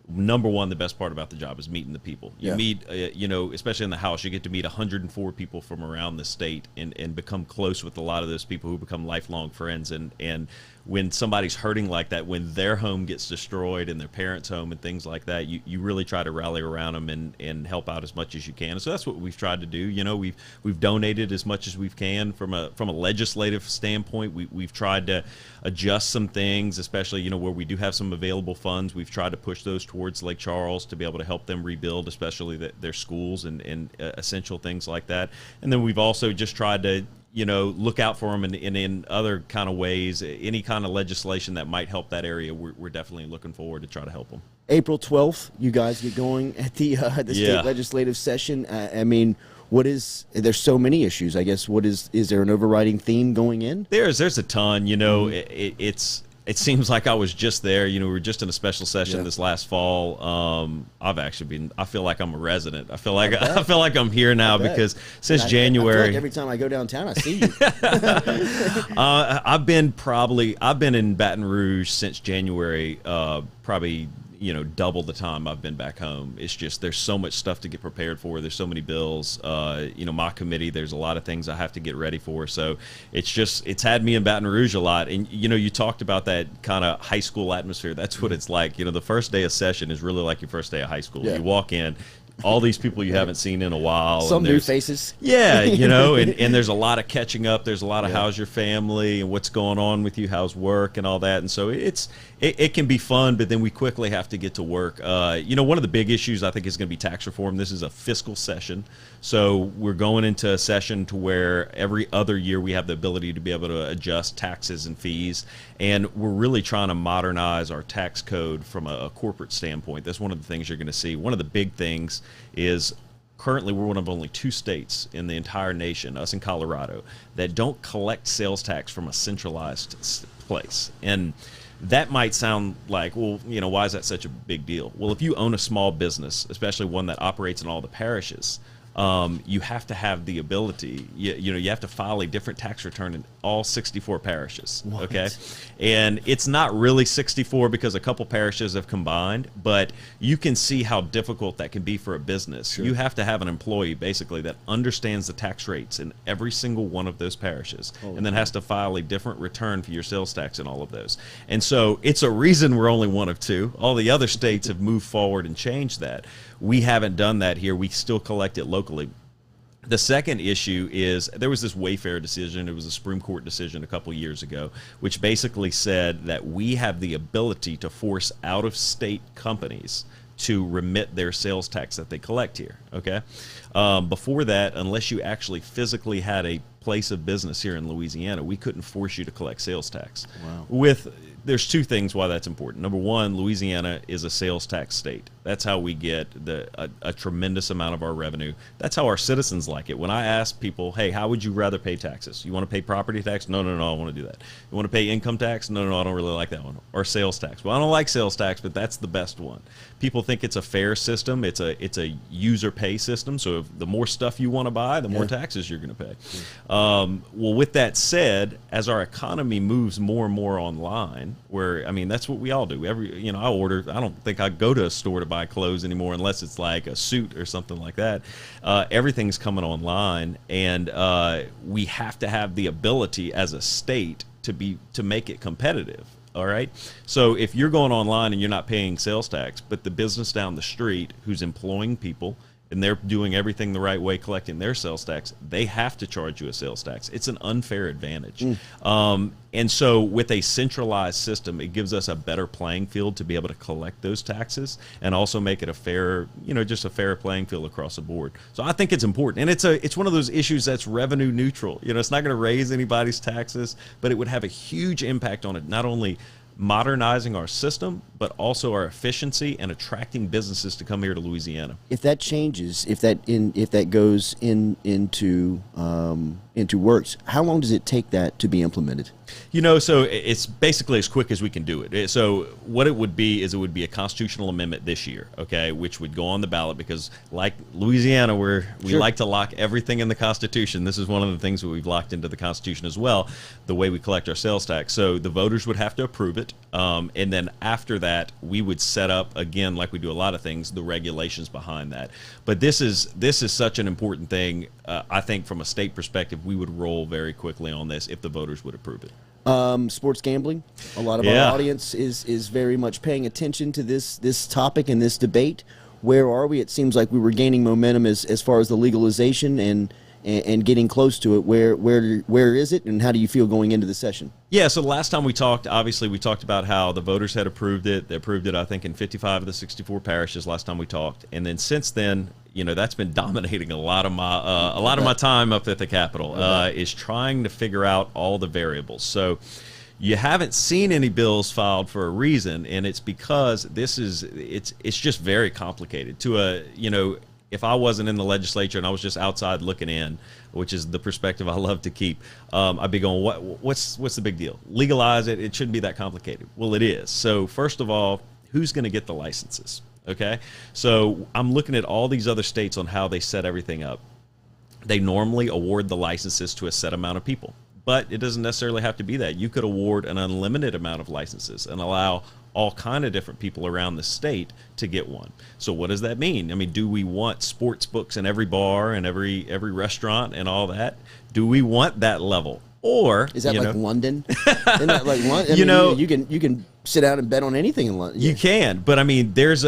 Number one, the best part about the job is meeting the people. You meet, especially in the House, you get to meet 104 people from around the state and become close with a lot of those people who become lifelong friends. And when somebody's hurting like that, when their home gets destroyed and their parents' home and things like that, you really try to rally around them and help out as much as you can. So that's what we've tried to do. We've donated as much as we can from a legislative standpoint. We've tried to adjust some things, especially where we do have some available funds. We've tried to push those towards Lake Charles to be able to help them rebuild, especially their schools and essential things like that. And then we've also just tried to look out for them in other kind of ways. Any kind of legislation that might help that area, we're definitely looking forward to try to help them. April 12th, you guys get going at the state legislative session. There's so many issues. I guess is there an overriding theme going in? There's a ton. It seems like I was just there. We were just in a special session this last fall. I feel like I'm a resident. I feel like I'm here now because since January. I feel like every time I go downtown, I see you. I've been in Baton Rouge since January. Probably double the time I've been back home. It's just there's so much stuff to get prepared for. There's so many bills. My committee, there's a lot of things I have to get ready for. So it's had me in Baton Rouge a lot. And you talked about that kind of high school atmosphere. That's what it's like. The first day of session is really like your first day of high school. You walk in, all these people you haven't seen in a while. Some new faces. Yeah, and there's a lot of catching up. There's a lot of how's your family and what's going on with you, how's work and all that. And so it can be fun, but then we quickly have to get to work. One of the big issues I think is going to be tax reform. This is a fiscal session. So we're going into a session to where every other year we have the ability to be able to adjust taxes and fees. And we're really trying to modernize our tax code from a corporate standpoint. That's one of the things you're going to see. One of the big things is currently we're one of only 2 states in the entire nation, us and Colorado, that don't collect sales tax from a centralized place. And that might sound like, well, why is that such a big deal? Well, if you own a small business, especially one that operates in all the parishes, you have to have the ability, you have to file a different tax return in all 64 parishes. What? Okay. And it's not really 64 because a couple parishes have combined, but you can see how difficult that can be for a business. Sure. You have to have an employee basically that understands the tax rates in every single one of those parishes, and then has to file a different return for your sales tax in all of those. And so it's a reason we're only one of 2. All the other states have moved forward and changed that. We haven't done that here. We still collect it locally. The second issue is there was this Wayfair decision. It was a Supreme Court decision a couple years ago, which basically said that we have the ability to force out-of-state companies to remit their sales tax that they collect here. Okay. Before that, unless you actually physically had a place of business here in Louisiana, we couldn't force you to collect sales tax. Wow. There's 2 things why that's important. Number one, Louisiana is a sales tax state. That's how we get a tremendous amount of our revenue. That's how our citizens like it. When I ask people, hey, how would you rather pay taxes? You want to pay property tax? No, I don't want to do that. You want to pay income tax? No, I don't really like that one. Or sales tax? Well, I don't like sales tax, but that's the best one. People think it's a fair system. It's a user pay system. So if the more stuff you want to buy, the more taxes you're going to pay. Well, with that said, as our economy moves more and more online, where, that's what we all do. I don't think I go to a store to buy clothes anymore unless it's like a suit or something like that. Everything's coming online, and we have to have the ability as a state to make it competitive. All right. So if you're going online and you're not paying sales tax, but the business down the street who's employing people and they're doing everything the right way, collecting their sales tax, they have to charge you a sales tax. It's an unfair advantage. And so with a centralized system, it gives us a better playing field to be able to collect those taxes and also make it a fair, just a fair playing field across the board. So I think it's important. And it's one of those issues that's revenue neutral. It's not going to raise anybody's taxes, but it would have a huge impact on it, not only modernizing our system, but also our efficiency and attracting businesses to come here to Louisiana. If that changes, if that goes into works, how long does it take that to be implemented? So it's basically as quick as we can do it. So what it would be is it would be a constitutional amendment this year, okay, which would go on the ballot because, like Louisiana, we like to lock everything in the Constitution. This is one of the things that we've locked into the Constitution as well, the way we collect our sales tax. So the voters would have to approve it, and then after that, we would set up, again, like we do a lot of things, the regulations behind that. But this is such an important thing. I think from a state perspective, we would roll very quickly on this if the voters would approve it. Sports gambling. A lot of our audience is very much paying attention to this topic and this debate. Where are we? It seems like we were gaining momentum as far as the legalization and getting close to it. Where is it, and how do you feel going into the session? Yeah, so the last time we talked, obviously we talked about how the voters had approved it. They approved it, I think, in 55 of the 64 parishes last time we talked. And then since then, that's been dominating a lot of my time up at the Capitol, is trying to figure out all the variables. So you haven't seen any bills filed for a reason, and it's because it's just very complicated. If I wasn't in the legislature and I was just outside looking in, which is the perspective I love to keep, I'd be going, what's the big deal? Legalize it. It shouldn't be that complicated. Well, it is. So first of all, who's going to get the licenses? Okay. So I'm looking at all these other states on how they set everything up. They normally award the licenses to a set amount of people, but it doesn't necessarily have to be that. You could award an unlimited amount of licenses and allow all kind of different people around the state to get one. So what does that mean? Do we want sports books in every bar and every restaurant and all that? Do we want that level? Or is that like London? Isn't that like London? You can sit down and bet on anything in London. You can, but there's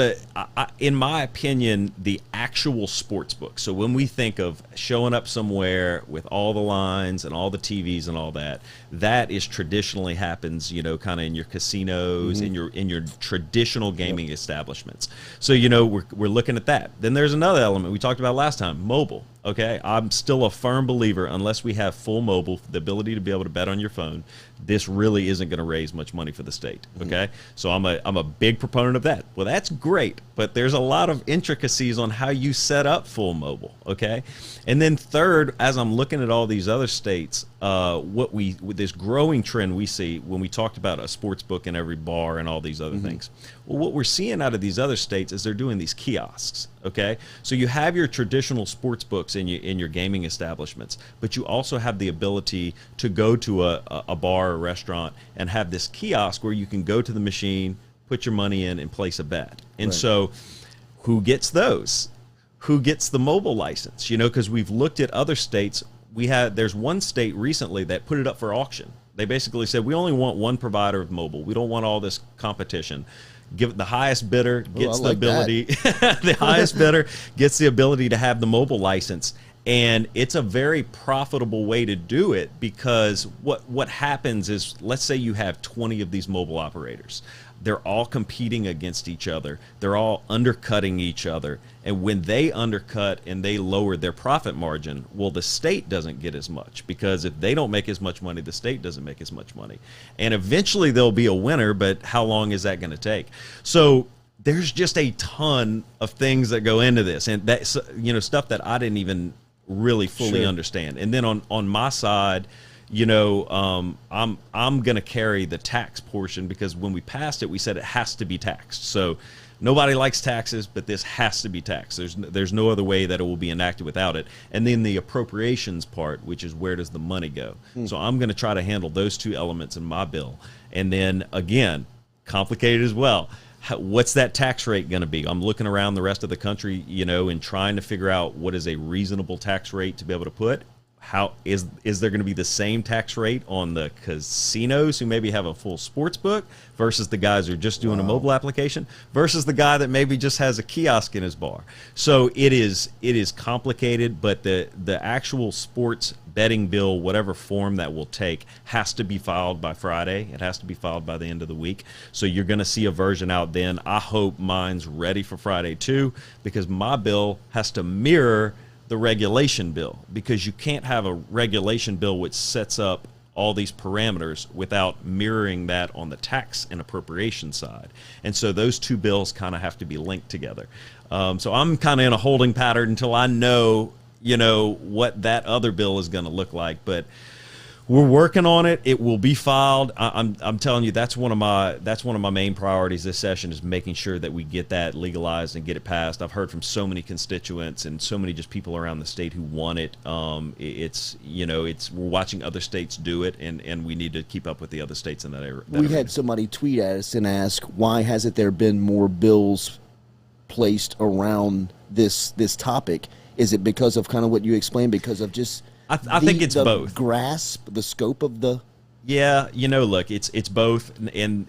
in my opinion, the actual sports book. So when we think of showing up somewhere with all the lines and all the TVs and all that, that is traditionally happens, kind of in your casinos, in your traditional gaming establishments. So we're looking at that. Then there's another element we talked about last time, mobile. Okay, I'm still a firm believer, unless we have full mobile, the ability to be able to bet on your phone, this really isn't going to raise much money for the state. Okay, so I'm a big proponent of that. Well, that's great, but there's a lot of intricacies on how you set up full mobile. Okay, and then third, as I'm looking at all these other states, with this growing trend we see when we talked about a sports book in every bar and all these other things. Well, what we're seeing out of these other states is they're doing these kiosks. Okay, so you have your traditional sports books in your gaming establishments, but you also have the ability to go to a bar or restaurant and have this kiosk where you can go to the machine, put your money in, and place a bet. And so who gets those? Who gets the mobile license? You know, because we've looked at other states. There's one state recently that put it up for auction. They basically said, we only want one provider of mobile. We don't want all this competition. Give it the highest bidder gets the ability. The highest bidder gets the ability to have the mobile license. And it's a very profitable way to do it, because what happens is, let's say you have 20 of these mobile operators. They're all competing against each other. They're all undercutting each other. And when they undercut and they lower their profit margin, well, the state doesn't get as much, because if they don't make as much money, the state doesn't make as much money. And eventually there'll be a winner, but how long is that going to take? So there's just a ton of things that go into this, and that's, you know, stuff that I didn't even really fully understand. And then on my side, you know, I'm going to carry the tax portion, because when we passed it, we said it has to be taxed. So nobody likes taxes, but this has to be taxed. There's no other way that it will be enacted without it. And then the appropriations part, which is where does the money go? So I'm going to try to handle those two elements in my bill. And then again, complicated as well. What's that tax rate going to be? I'm looking around the rest of the country, you know, and trying to figure out what is a reasonable tax rate to be able to put. How is there going to be the same tax rate on the casinos who maybe have a full sports book versus the guys who are just doing a mobile application versus the guy that maybe just has a kiosk in his bar? So it is complicated, but the actual sports betting bill, whatever form that will take, has to be filed by Friday. It has to be filed by the end of the week. So you're going to see a version out then. I hope mine's ready for Friday too, because my bill has to mirror the regulation bill, because you can't have a regulation bill which sets up all these parameters without mirroring that on the tax and appropriation side. And so those two bills kind of have to be linked together. So I'm kind of in a holding pattern until I know, you know, what that other bill is going to look like. But we're working on it. It will be filed. I'm telling you, that's one of my main priorities this session, is making sure that we get that legalized and get it passed. I've heard from so many constituents and so many just people around the state who want it. We're watching other states do it, and we need to keep up with the other states in that area. We had somebody tweet at us and ask, why hasn't there been more bills placed around this topic? Is it because of kind of what you explained, because of just I think it's both. Grasp the scope of the. Yeah, you know, look, it's both, and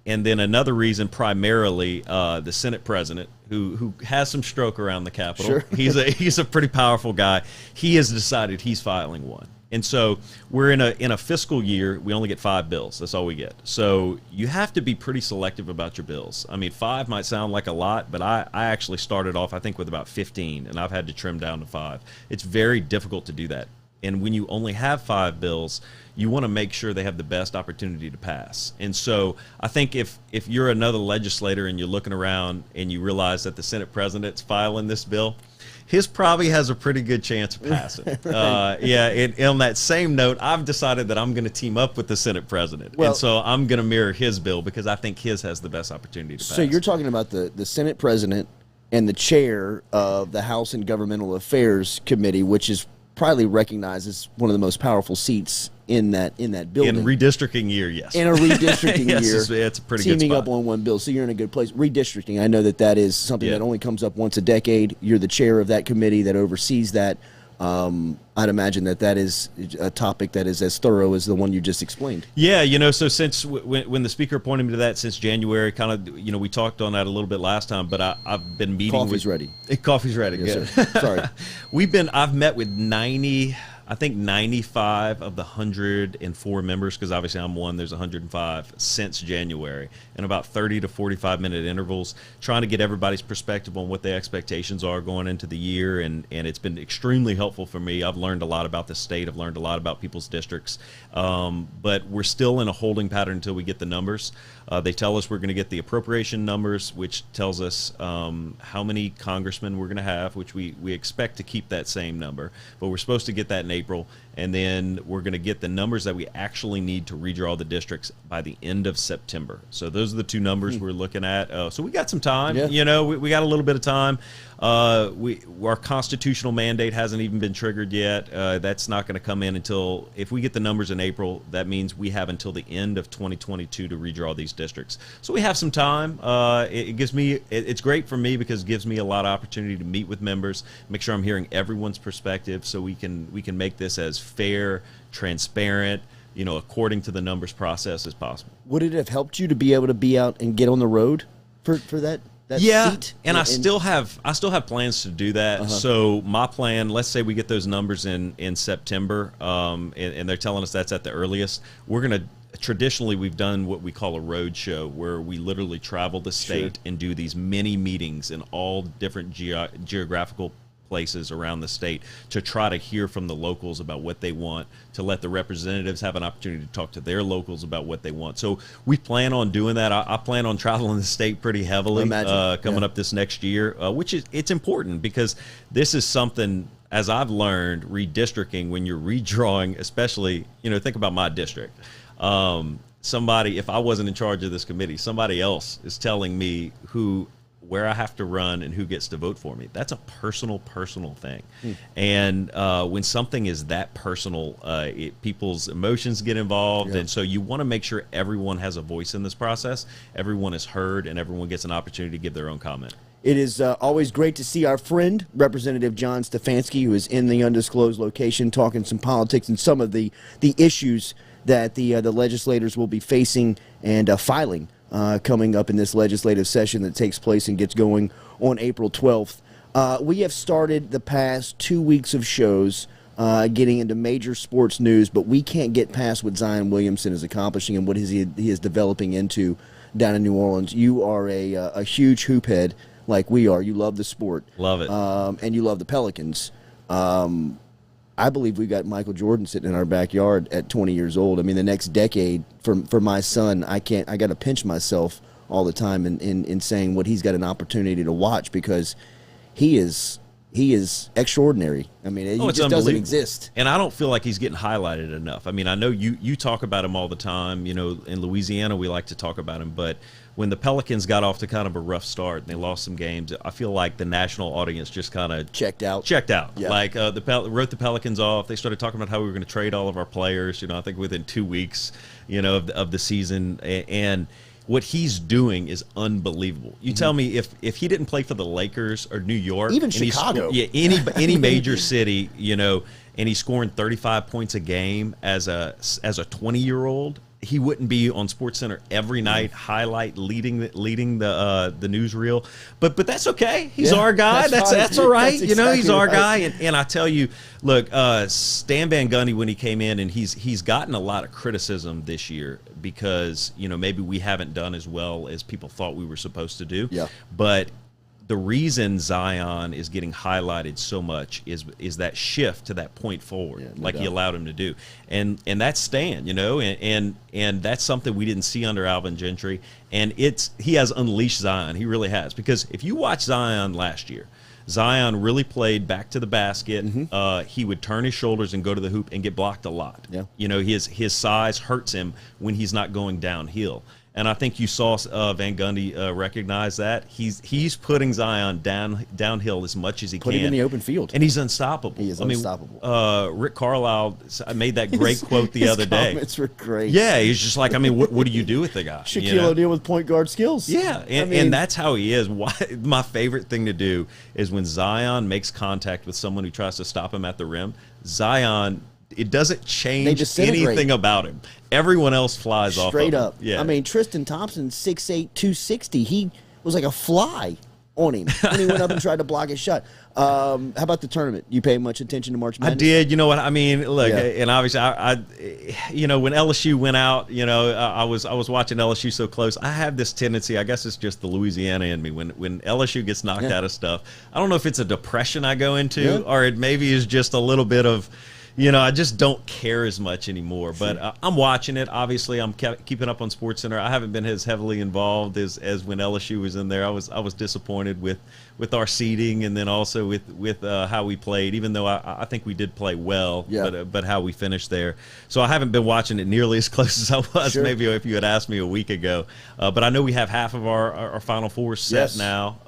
then another reason, primarily, the Senate president, who has some stroke around the Capitol. Sure. He's a pretty powerful guy. He has decided he's filing one. And so we're in a fiscal year, we only get 5 bills. That's all we get. So you have to be pretty selective about your bills. I mean, 5 might sound like a lot, but I actually started off, I think, with about 15, and I've had to trim down to 5. It's very difficult to do that. And when you only have 5 bills, you want to make sure they have the best opportunity to pass. And so I think if you're another legislator and you're looking around and you realize that the Senate president's filing this bill, his probably has a pretty good chance of passing. And on that same note, I've decided that I'm going to team up with the Senate president. And so I'm going to mirror his bill, because I think his has the best opportunity to pass. So you're talking about the Senate president and the chair of the House and Governmental Affairs Committee, which is probably recognized as one of the most powerful seats in that building. In redistricting year, yes. In a redistricting yes, year, it's a pretty good spot. Teaming up on one bill, so you're in a good place. Redistricting, I know that is something that only comes up once a decade. You're the chair of that committee that oversees that. I'd imagine that is a topic that is as thorough as the one you just explained. Yeah, you know, so since when the speaker appointed me to that since January, kind of, you know, we talked on that a little bit last time, but I've been meeting Coffee's ready. Coffee's ready, yes, good. Sir. Sorry. I've met with 90, I think 95 of the 104 members, because obviously I'm one, there's 105 since January, and about 30 to 45-minute intervals, trying to get everybody's perspective on what the expectations are going into the year, and it's been extremely helpful for me. I've learned a lot about the state. I've learned a lot about people's districts, but we're still in a holding pattern until we get the numbers. They tell us we're going to get the appropriation numbers, which tells us how many congressmen we're going to have, which we expect to keep that same number, but we're supposed to get that in April, and then we're going to get the numbers that we actually need to redraw the districts by the end of September. So those are the two numbers we're looking at. So we got some time. Yeah. You know, we got a little bit of time. Our constitutional mandate hasn't even been triggered yet. That's not going to come in until, if we get the numbers in April, that means we have until the end of 2022 to redraw these districts. So we have some time. It gives me, it's great for me because it gives me a lot of opportunity to meet with members, make sure I'm hearing everyone's perspective, so we can make this as fair, transparent, you know, according to the numbers process as possible. Would it have helped you to be able to be out and get on the road for that? Seat? And I still have plans to do that. So my plan, let's say we get those numbers in September, and they're telling us that's at the earliest. We're going to, traditionally we've done what we call a road show, where we literally travel the state and do these mini meetings in all different geographical places around the state to try to hear from the locals about what they want, to let the representatives have an opportunity to talk to their locals about what they want. So we plan on doing that. I plan on traveling the state pretty heavily coming up this next year, which is, it's important because this is something, as I've learned, redistricting, when you're redrawing, especially, you know, think about my district. Somebody, if I wasn't in charge of this committee, somebody else is telling me where I have to run and who gets to vote for me. That's a personal thing. And when something is that personal, people's emotions get involved. And so you want to make sure everyone has a voice in this process, everyone is heard, and everyone gets an opportunity to give their own comment. It is always great to see our friend, Representative John Stefanski, who is in the undisclosed location, talking some politics and some of the issues that the legislators will be facing and filing coming up in this legislative session that takes place and gets going on April 12th. We have started the past 2 weeks of shows getting into major sports news, but we can't get past what Zion Williamson is accomplishing and what he is developing into down in New Orleans. You are a huge hoop head like we are. You love the sport. Love it. And you love the Pelicans. I believe we got Michael Jordan sitting in our backyard at 20 years old. I mean, the next decade for my son, I got to pinch myself all the time in saying what he's got an opportunity to watch, because he is extraordinary. I mean, he just doesn't exist. And I don't feel like he's getting highlighted enough. I mean, I know you talk about him all the time. You know, in Louisiana, we like to talk about him, but when the Pelicans got off to kind of a rough start and they lost some games, I feel like the national audience just kind of checked out. Yeah. Like wrote the Pelicans off. They started talking about how we were going to trade all of our players. You know, I think within 2 weeks, you know, of the season. And what he's doing is unbelievable. You tell me if he didn't play for the Lakers or New York, even Chicago, any major city, you know, and he's scoring 35 points a game as a 20-year-old. He wouldn't be on SportsCenter every night, highlight leading the newsreel, but that's okay. He's our guy. That's all right. That's exactly, he's our guy. And I tell you, look, Stan Van Gundy, when he came in, and he's gotten a lot of criticism this year because, you know, maybe we haven't done as well as people thought we were supposed to do. Yeah. But the reason Zion is getting highlighted so much is that shift to that point forward, he allowed him to do, and that's Stan, you know, and that's something we didn't see under Alvin Gentry, and he has unleashed Zion. He really has, because if you watch Zion last year, Zion really played back to the basket. He would turn his shoulders and go to the hoop and get blocked a lot. Yeah. You know, his size hurts him when he's not going downhill. And I think you saw Van Gundy recognize that. He's putting Zion downhill as much as he can. Put him in the open field. And he's unstoppable. He is unstoppable. Rick Carlisle made that great quote the other day. His comments were great. Yeah, he's just like, I mean, what do you do with the guy? Shaquille O'Neal with point guard skills. Yeah, and that's how he is. My favorite thing to do is when Zion makes contact with someone who tries to stop him at the rim, Zion, it doesn't change anything about him. Everyone else flies off straight of him. Up. Yeah. I mean, Tristan Thompson, 6'8", 260. He was like a fly on him when he went up and tried to block his shot. How about the tournament? You pay much attention to March Madness? I did. You know what I mean? Look, and obviously, I when LSU went out, I was watching LSU so close. I have this tendency. I guess it's just the Louisiana in me. When LSU gets knocked out of stuff, I don't know if it's a depression I go into, or it maybe is just a little bit of. I just don't care as much anymore. But I'm watching it. Obviously, I'm keeping up on SportsCenter. I haven't been as heavily involved as when LSU was in there. I was disappointed with our seeding, and then also with how we played. Even though I think we did play well, but how we finished there. So I haven't been watching it nearly as close as I was maybe if you had asked me a week ago. But I know we have half of our Final Four set now.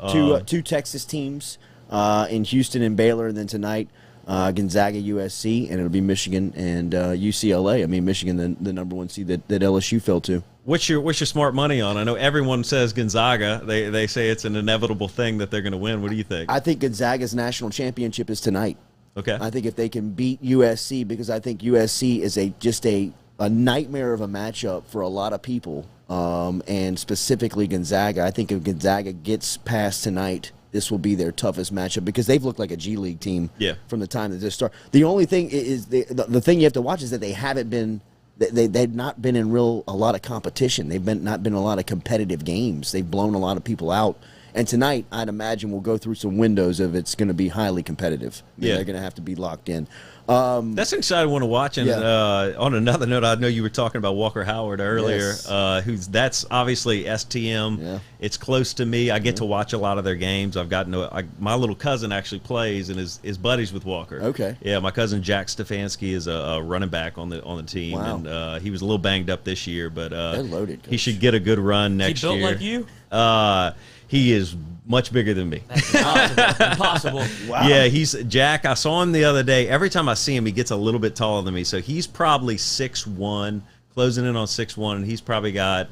Two Texas teams in Houston and Baylor, and then tonight. Gonzaga, USC, and it'll be Michigan and UCLA. I mean, Michigan, the number one seed that LSU fell to. What's your smart money on? I know everyone says Gonzaga. They say it's an inevitable thing that they're going to win. What do you think? I think Gonzaga's national championship is tonight. Okay. I think if they can beat USC, because I think USC is just a nightmare of a matchup for a lot of people, and specifically Gonzaga. I think if Gonzaga gets past tonight, this will be their toughest matchup because they've looked like a G League team from the time that they start. The only thing is the thing you have to watch is that they haven't been they've not been in a lot of competition. They've not been a lot of competitive games. They've blown a lot of people out. And tonight, I'd imagine we'll go through some windows of it's going to be highly competitive. They're going to have to be locked in. That's an exciting one to watch. And on another note, I know you were talking about Walker Howard earlier, that's obviously STM. Yeah. It's close to me. I get to watch a lot of their games. I've gotten my little cousin actually plays and is buddies with Walker. Okay. Yeah, my cousin Jack Stefanski is a running back on the team. Wow. And he was a little banged up this year, but they're loaded, Coach. He should get a good run next year. He built like you? He is much bigger than me. That's impossible. Wow. Yeah, Jack. I saw him the other day. Every time I see him, he gets a little bit taller than me. So he's probably 6'1", closing in on 6'1", and he's probably got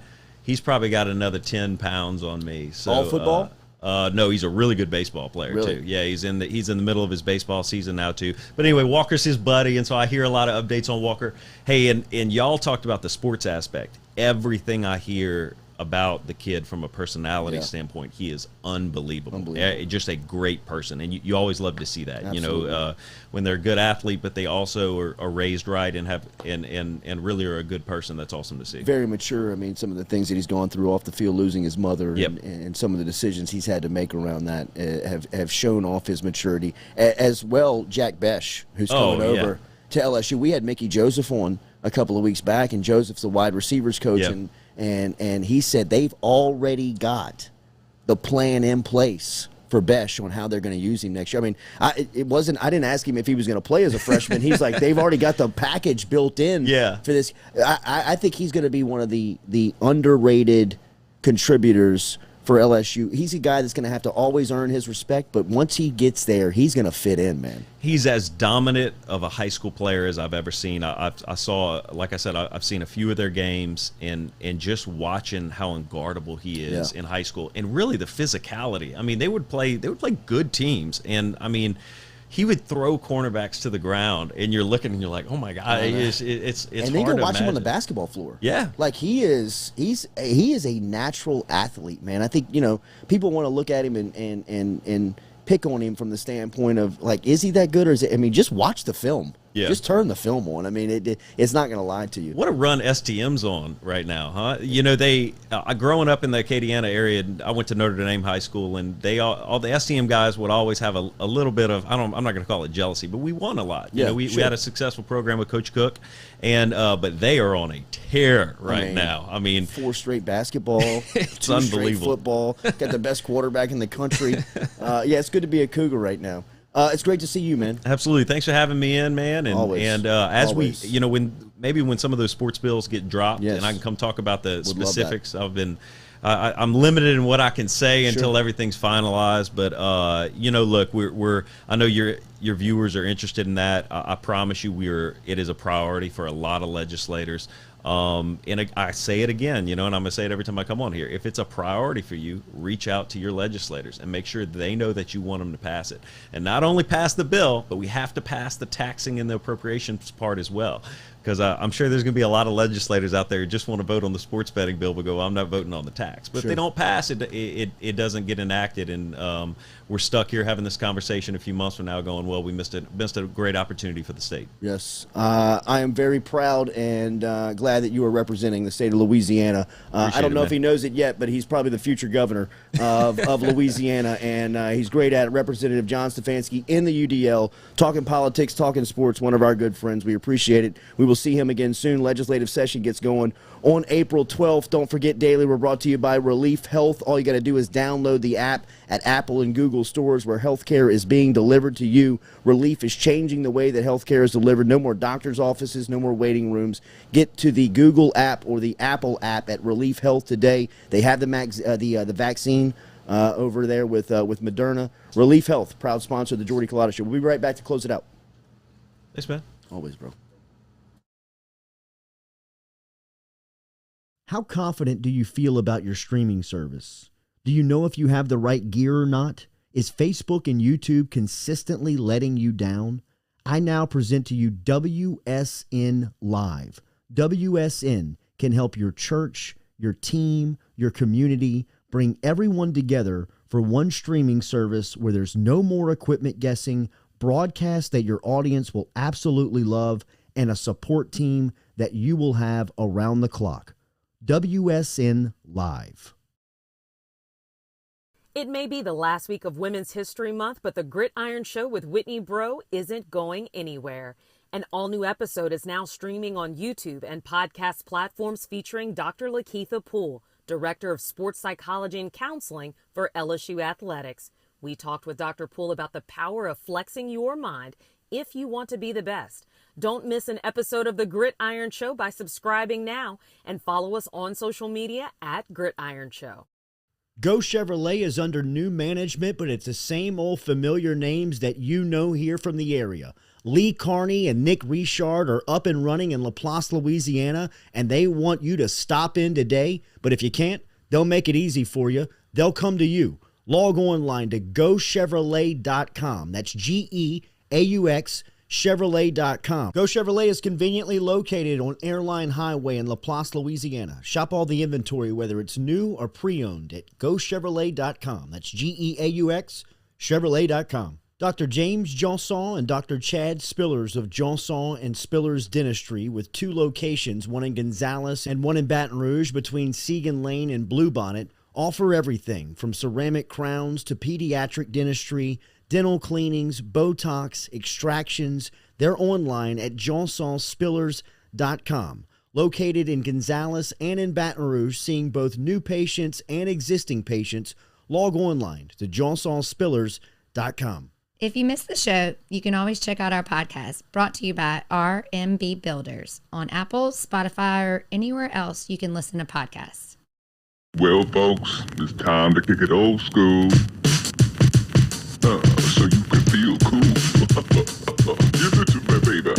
another 10 pounds on me. So all football? No, he's a really good baseball player too. Yeah, he's in the middle of his baseball season now too. But anyway, Walker's his buddy, and so I hear a lot of updates on Walker. Hey, and y'all talked about the sports aspect. Everything I hear about the kid from a personality standpoint, he is unbelievable. Just a great person, and you always love to see that. Absolutely. When they're a good athlete, but they also are raised right and have and really are a good person. That's awesome to see. Very mature. I mean, some of the things that he's gone through off the field, losing his mother, and some of the decisions he's had to make around that have shown off his maturity. As well, Jack Besh, who's coming over to LSU. We had Mickey Joseph on a couple of weeks back, and Joseph's the wide receivers coach, and he said they've already got the plan in place for Besh on how they're going to use him next year. I mean, I didn't ask him if he was going to play as a freshman. He's like, they've already got the package built in for this. I think he's going to be one of the underrated contributors for LSU. He's a guy that's going to have to always earn his respect, but once he gets there, he's going to fit in, man. He's as dominant of a high school player as I've ever seen. I saw, like I said, I've seen a few of their games, and just watching how unguardable he is in high school, and really the physicality. I mean, they would play good teams, and I mean, he would throw cornerbacks to the ground, and you're looking and you're like, oh my God, it's and then hard go watch to him on the basketball floor. Yeah, like he is a natural athlete, man. I think people want to look at him and pick on him from the standpoint of like, is he that good, or is it? I mean, just watch the film. Yeah. Just turn the film on. I mean, it's not going to lie to you. What a run STM's on right now, huh? Growing up in the Acadiana area, I went to Notre Dame High School, and all the STM guys would always have a little bit of, I'm not going to call it jealousy, but we won a lot. We had a successful program with Coach Cook, and but they are on a tear now. I mean, 4 straight basketball, it's 2 unbelievable. Straight football, got the best quarterback in the country. It's good to be a Cougar right now. It's great to see you, man. Absolutely. Thanks for having me in, man. And always. And always. we, when some of those sports bills get dropped, and I can come talk about the specifics. I'm limited in what I can say until everything's finalized. But look, I know your viewers are interested in that. I promise you, it is a priority for a lot of legislators. And I say it again, and I'm going to say it every time I come on here. If it's a priority for you, reach out to your legislators and make sure they know that you want them to pass it. And not only pass the bill, but we have to pass the taxing and the appropriations part as well. because I'm sure there's going to be a lot of legislators out there who just want to vote on the sports betting bill, but go, I'm not voting on the tax. But if they don't pass it, it doesn't get enacted, and we're stuck here having this conversation a few months from now going, well, we missed a great opportunity for the state. Yes. I am very proud and glad that you are representing the state of Louisiana. I don't know if he knows it yet, but he's probably the future governor of Louisiana, and he's great at it. Representative John Stefanski in the UDL, talking politics, talking sports, one of our good friends. We appreciate it. We will see him again soon. Legislative session gets going on April 12th. Don't forget, daily, we're brought to you by Relief Health. All you got to do is download the app at Apple and Google stores where healthcare is being delivered to you. Relief is changing the way that healthcare is delivered. No more doctor's offices, no more waiting rooms. Get to the Google app or the Apple app at Relief Health today. They have the vaccine over there with Moderna. Relief Health, proud sponsor of the Jordy Culotta Show. We'll be right back to close it out. Thanks, man. Always, bro. How confident do you feel about your streaming service? Do you know if you have the right gear or not? Is Facebook and YouTube consistently letting you down? I now present to you WSN Live. WSN can help your church, your team, your community bring everyone together for one streaming service where there's no more equipment guessing, broadcasts that your audience will absolutely love, and a support team that you will have around the clock. WSN Live. It may be the last week of Women's History Month, but the Gridiron Show with Whitney Bro isn't going anywhere. An all-new episode is now streaming on YouTube and podcast platforms featuring Dr. Lakeitha Poole, Director of Sports Psychology and Counseling for LSU Athletics. We talked with Dr. Poole about the power of flexing your mind if you want to be the best. Don't miss an episode of The Gridiron Show by subscribing now and follow us on social media at Gridiron Show. Go Chevrolet is under new management, but it's the same old familiar names that you know here from the area. Lee Carney and Nick Richard are up and running in Laplace, Louisiana, and they want you to stop in today. But if you can't, they'll make it easy for you. They'll come to you. Log online to GoChevrolet.com. That's GEAUX Chevrolet.com. Go Chevrolet is conveniently located on Airline Highway in Laplace, Louisiana. Shop all the inventory, whether it's new or pre-owned, at GoChevrolet.com. That's GEAUX Chevrolet.com. Dr. James Johnson and Dr. Chad Spillers of Johnson and Spillers Dentistry, with 2 locations, one in Gonzales and one in Baton Rouge between Segan Lane and Bluebonnet, offer everything from ceramic crowns to pediatric dentistry, dental cleanings, Botox, extractions. They're online at johnsonspillers.com. Located in Gonzales and in Baton Rouge, seeing both new patients and existing patients. Log online to johnsonspillers.com. If you missed the show, you can always check out our podcast, brought to you by RMB Builders, on Apple, Spotify, or anywhere else you can listen to podcasts. Well, folks, it's time to kick it old school. So you can feel cool. Give it to me, baby.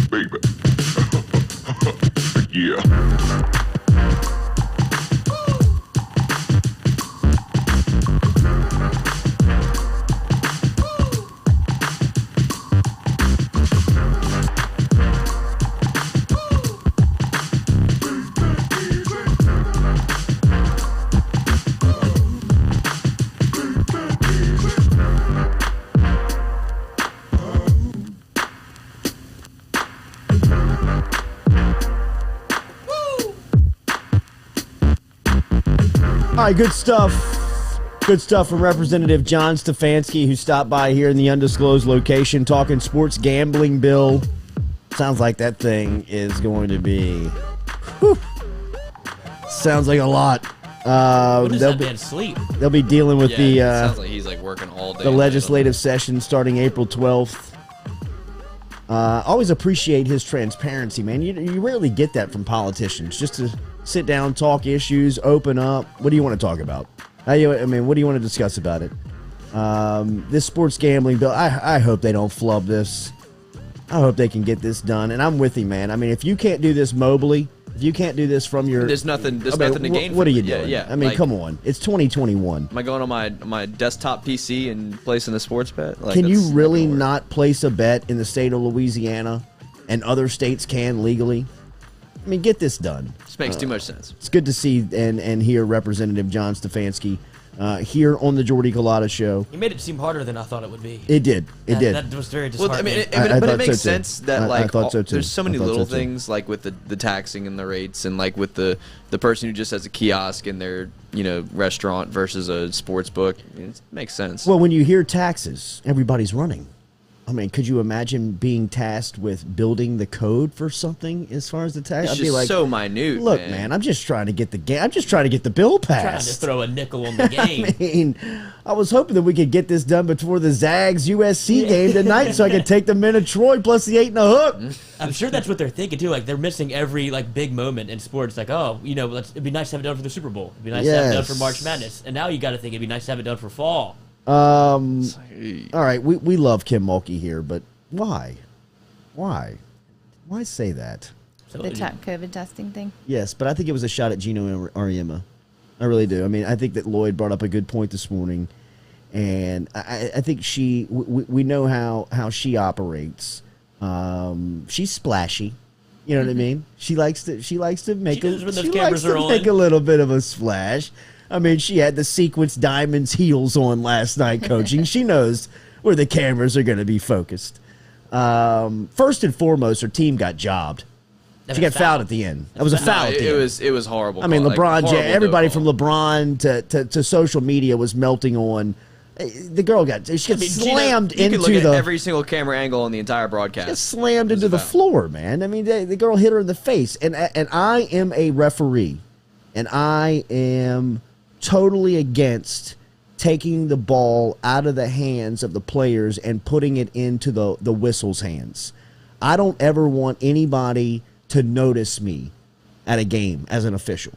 Baby. Yeah. All right, good stuff. Good stuff from Representative John Stefanski, who stopped by here in the undisclosed location talking sports gambling bill. Sounds like that thing is going to be... Whew, sounds like a lot. When does that man sleep? They'll be dealing with the... sounds like he's like working all day. The legislative session starting April 12th. Always appreciate his transparency, man. You rarely get that from politicians. Just to sit down, talk issues, open up. What do you want to talk about? What do you want to discuss about it? This sports gambling bill, I hope they don't flub this. I hope they can get this done. And I'm with you, man. I mean, if you can't do this mobily, If you can't do this from your... There's nothing to gain. What are you doing? Yeah. I mean, come on. It's 2021. Am I going on my desktop PC and placing a sports bet? Can you really not place a bet in the state of Louisiana and other states can legally? I mean, get this done. This makes too much sense. It's good to see and hear Representative John Stefanski here on the Jordy Culotta show. He made it seem harder than I thought it would be. It did. It did. That was very disheartening. But it makes sense that I thought so too. There's so many little things like with the taxing and the rates, and like with the person who just has a kiosk in their restaurant versus a sports book. It makes sense. Well, when you hear taxes, everybody's running. I mean, could you imagine being tasked with building the code for something as far as the tax? It's I'd be like, so minute. Look, man, I'm just trying to get the game. I'm just trying to get the bill passed. Trying to throw a nickel on the game. I mean, I was hoping that we could get this done before the Zags USC game tonight, so I could take the men of Troy plus the 8 and a hook. I'm sure that's what they're thinking too. Like they're missing every big moment in sports. Like, oh, it'd be nice to have it done for the Super Bowl. It'd be nice to have it done for March Madness. And now you got to think it'd be nice to have it done for fall. All right, we love Kim Mulkey here, but. Why say that? The COVID testing thing? Yes, but I think it was a shot at Gino Auriemma. I really do. I mean, I think that Lloyd brought up a good point this morning, and I think we know how she operates. She's splashy. You know what I mean? She likes to make a little bit of a splash. I mean, she had the sequence diamonds heels on last night coaching. She knows where the cameras are going to be focused. First and foremost, her team got jobbed. She got fouled at the end. That was a foul at the end. It was horrible. I mean, LeBron, everybody from LeBron to social media was melting on. The girl got slammed into look at every single camera angle on the entire broadcast. She got slammed into the floor, man. I mean, the girl hit her in the face. And I am a referee, and I am totally against taking the ball out of the hands of the players and putting it into the whistle's hands. I don't ever want anybody to notice me at a game as an official.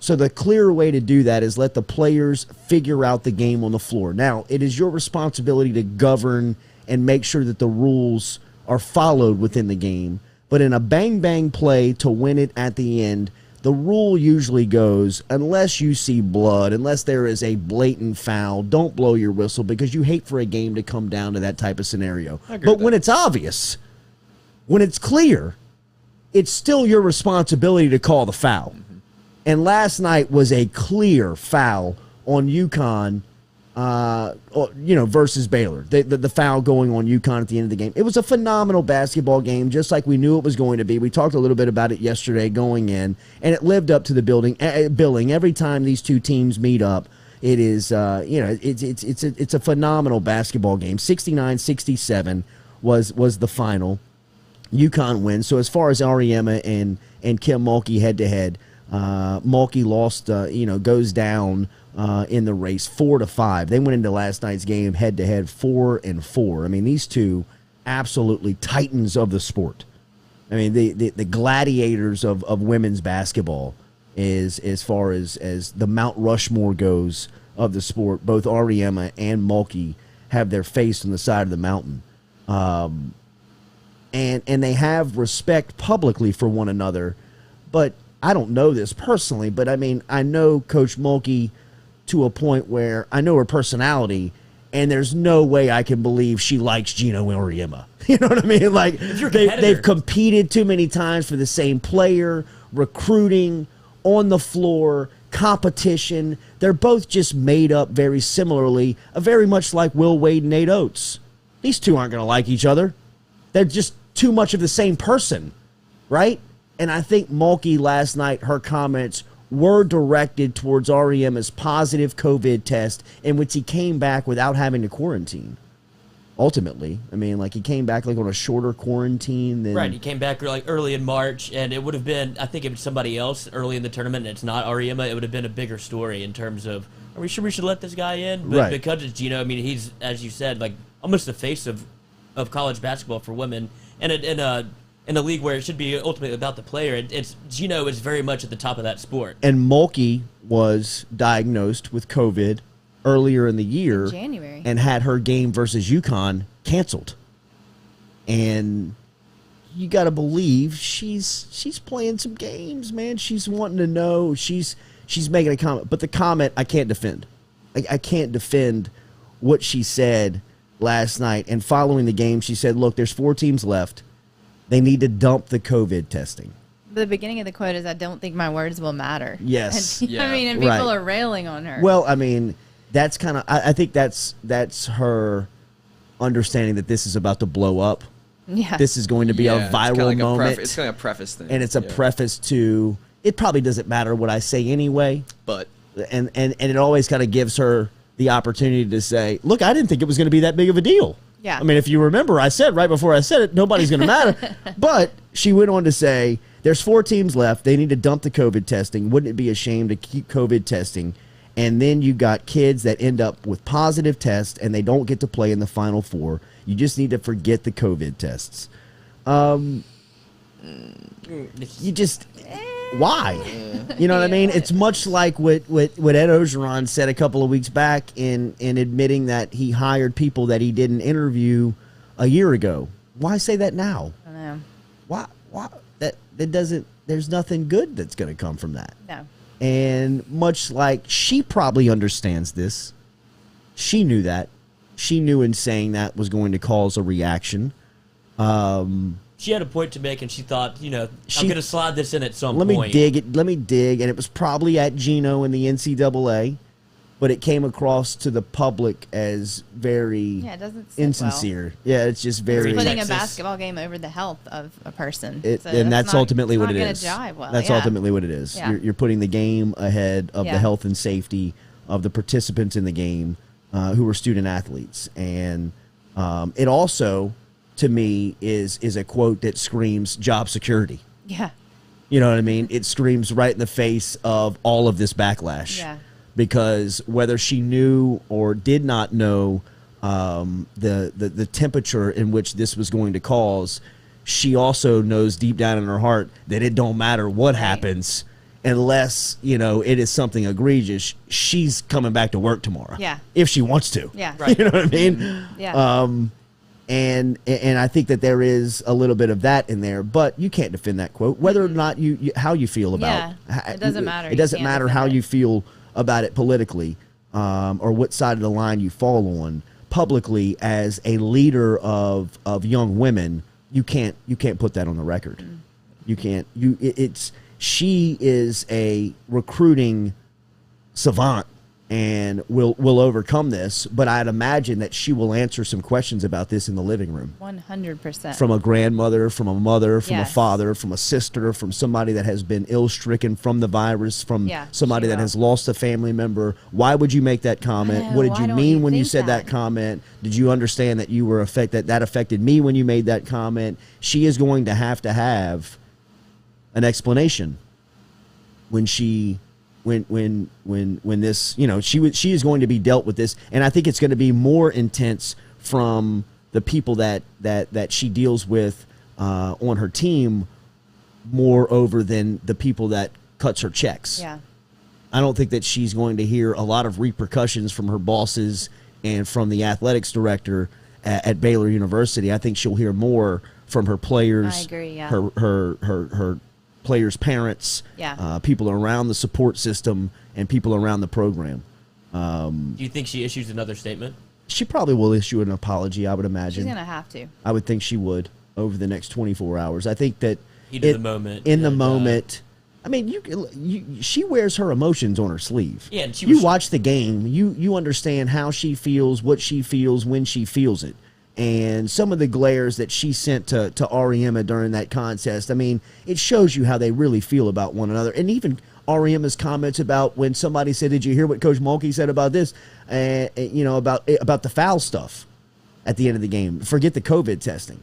So the clear way to do that is let the players figure out the game on the floor. Now, it is your responsibility to govern and make sure that the rules are followed within the game. But in a bang-bang play to win it at the end, the rule usually goes, unless you see blood, unless there is a blatant foul, don't blow your whistle because you hate for a game to come down to that type of scenario. But when it's obvious, when it's clear, it's still your responsibility to call the foul. Mm-hmm. And last night was a clear foul on UConn, versus Baylor. The foul going on UConn at the end of the game. It was a phenomenal basketball game, just like we knew it was going to be. We talked a little bit about it yesterday going in, and it lived up to the billing. Every time these two teams meet up, it is, it's a phenomenal basketball game. 69-67 was the final. UConn wins. So as far as Auriemma and Kim Mulkey head-to-head, Mulkey lost, goes down in the race 4-5. They went into last night's game head-to-head 4-4. I mean, these two absolutely titans of the sport. I mean, the gladiators of women's basketball is as far as the Mount Rushmore goes of the sport. Both Auriemma and Mulkey have their face on the side of the mountain. And they have respect publicly for one another. But I don't know this personally, but I mean, I know Coach Mulkey to a point where I know her personality, and there's no way I can believe she likes Gino Auriemma. You know what I mean? Like, they've competed too many times for the same player, recruiting, on the floor, competition. They're both just made up very similarly, very much like Will Wade and Nate Oates. These two aren't going to like each other. They're just too much of the same person, right? And I think Mulkey last night, her comments were directed towards Auriemma's positive COVID test, in which he came back without having to quarantine. Ultimately, I mean, like, he came back like on a shorter quarantine than... Right, he came back like early in March, and it would have been, I think if it's somebody else early in the tournament and it's not Auriemma, it would have been a bigger story in terms of, are we sure we should let this guy in? But because it's Gino, I mean, he's, as you said, like almost the face of college basketball for women, and in a league where it should be ultimately about the player, it's Gino is very much at the top of that sport. And Mulkey was diagnosed with COVID earlier in the year, in January, and had her game versus UConn canceled. And you got to believe she's playing some games, man. She's wanting to know. She's making a comment, but the comment I can't defend. I can't defend what she said last night. And following the game, she said, "Look, there's 4 teams left. They need to dump the COVID testing." The beginning of the quote is, "I don't think my words will matter." Yes. And, I mean, and people are railing on her. Well, I mean, that's kind of. I think that's her understanding that this is about to blow up. Yeah. This is going to be a viral moment. It's kind of a preface thing. And it's a preface to, it probably doesn't matter what I say anyway. But. And it always kind of gives her the opportunity to say, look, I didn't think it was going to be that big of a deal. Yeah. I mean, if you remember, I said right before I said it, nobody's going to matter. But she went on to say, there's 4 teams left. They need to dump the COVID testing. Wouldn't it be a shame to keep COVID testing? And then you got kids that end up with positive tests and they don't get to play in the Final Four. You just need to forget the COVID tests. You just, why? You know what I mean? It's much like what Ed Ogeron said a couple of weeks back in admitting that he hired people that he didn't interview a year ago. Why say that now? I don't know. Why? That doesn't, there's nothing good that's going to come from that. No. And much like she probably understands this, she knew that. She knew in saying that was going to cause a reaction. She had a point to make, and she thought, I'm going to slide this in at some point. Let me dig, and it was probably at Gino in the NCAA, but it came across to the public as very it doesn't sit insincere. well. Yeah, it's just very It's putting a basketball game over the health of a person. And that's ultimately what it is. Jive well. That's ultimately what it is. Yeah. You're putting the game ahead of the health and safety of the participants in the game who are student athletes. And it also, to me, is a quote that screams job security. Yeah. You know what I mean? It screams right in the face of all of this backlash. Yeah. Because whether she knew or did not know the temperature in which this was going to cause, she also knows deep down in her heart that it don't matter what happens unless, it is something egregious. She's coming back to work tomorrow. Yeah. If she wants to. Yeah. Right. You know what I mean? Yeah. And I think that there is a little bit of that in there, but you can't defend that quote. Whether or not how you feel about it doesn't matter. It doesn't matter how you feel about it politically, or what side of the line you fall on. Publicly, as a leader of young women, you can't put that on the record. You can't. She is a recruiting savant and will overcome this, but I'd imagine that she will answer some questions about this in the living room. 100%. From a grandmother, from a mother, from Yes. a father, from a sister, from somebody that has been ill-stricken from the virus, from somebody that has lost a family member. Why would you make that comment? I know, What did why you don't mean you when you think said that comment? Did you understand that you were that affected me when you made that comment? She is going to have an explanation when this, she is going to be dealt with this, and I think it's going to be more intense from the people that she deals with on her team, more over than the people that cuts her checks. Yeah. I don't think that she's going to hear a lot of repercussions from her bosses and from the athletics director at Baylor University. I think she'll hear more from her players. I agree. Yeah. Her players' parents, people around the support system, and people around the program. Do you think she issues another statement? She probably will issue an apology, I would imagine. She's going to have to. I would think she would over the next 24 hours. I think that In the moment. I mean, she wears her emotions on her sleeve. Yeah, and you watch the game, you understand how she feels, what she feels, when she feels it. And some of the glares that she sent to Ariema during that contest, I mean, it shows you how they really feel about one another. And even Ariema's comments about when somebody said, "Did you hear what Coach Mulkey said about this?" About the foul stuff at the end of the game. Forget the COVID testing.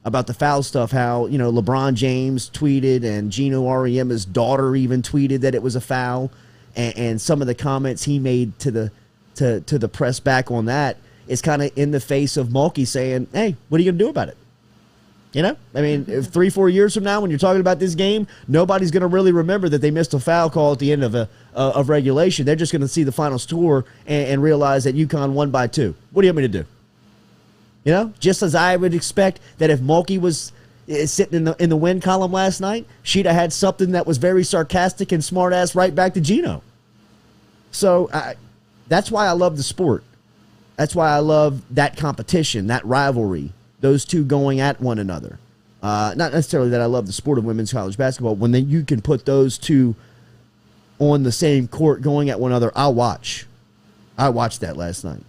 About the foul stuff, how LeBron James tweeted and Gino Ariema's daughter even tweeted that it was a foul, and some of the comments he made to the press back on that is kind of in the face of Mulkey saying, "Hey, what are you going to do about it?" I mean, if 3-4 years from now, when you're talking about this game, nobody's going to really remember that they missed a foul call at the end of regulation. They're just going to see the final score and realize that UConn won by 2. What do you want me to do? Just as I would expect that if Mulkey was sitting in the win column last night, she'd have had something that was very sarcastic and smart ass right back to Gino. So that's why I love the sport. That's why I love that competition, that rivalry, those two going at one another. Not necessarily that I love the sport of women's college basketball. When you can put those two on the same court going at one another, I'll watch. I watched that last night.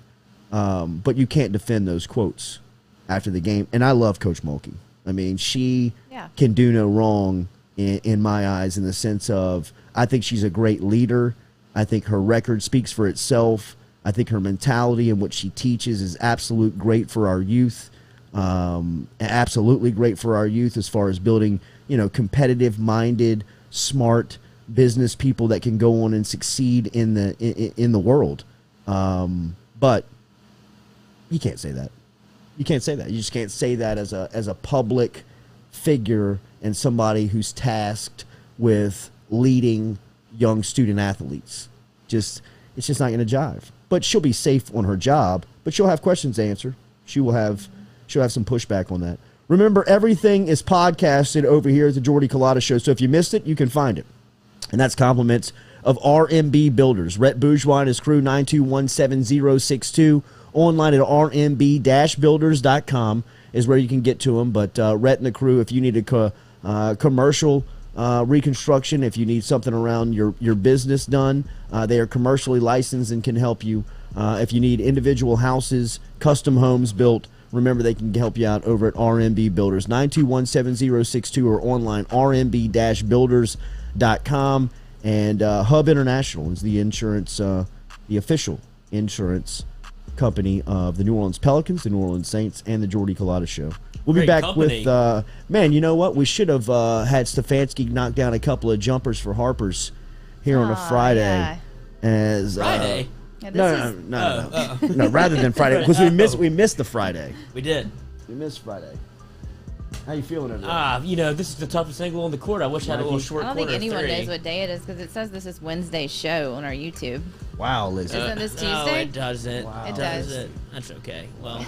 But you can't defend those quotes after the game. And I love Coach Mulkey. I mean, she can do no wrong in my eyes, in the sense of, I think she's a great leader. I think her record speaks for itself. I think her mentality and what she teaches is absolute great for our youth. Absolutely great for our youth as far as building, competitive-minded, smart business people that can go on and succeed in the world. But you can't say that. You can't say that. You just can't say that as a public figure and somebody who's tasked with leading young student athletes. It's just not going to jive. But she'll be safe on her job, but she'll have questions to answer. She'll have some pushback on that. Remember, everything is podcasted over here at the Jordy Culotta Show, so if you missed it, you can find it. And that's compliments of RMB Builders. Rhett Bourgeois and his crew, 9217062. Online at rmb-builders.com is where you can get to them. But Rhett and the crew, if you need a commercial reconstruction, if you need something around your business done, they are commercially licensed and can help you. If you need individual houses, custom homes built, remember they can help you out over at RMB Builders, 9217062, or online rmb-builders.com. And Hub International is the insurance, the official insurance company of the New Orleans Pelicans, the New Orleans Saints, and the Jordy Culotta Show. We'll be back with, man, you know what? We should have had Stefanski knock down a couple of jumpers for Harper's here on a Friday. Yeah. As Friday? No, rather than Friday, because we missed the Friday. We did. We missed Friday. How you feeling over there? This is the toughest angle on the court. I wish I had a little short I don't quarter think anyone of 3. knows what day it is, because it says this is Wednesday's show on our YouTube. Wow, Lizzie. Isn't this Tuesday? No, it doesn't. Wow. It does. That's okay. Well,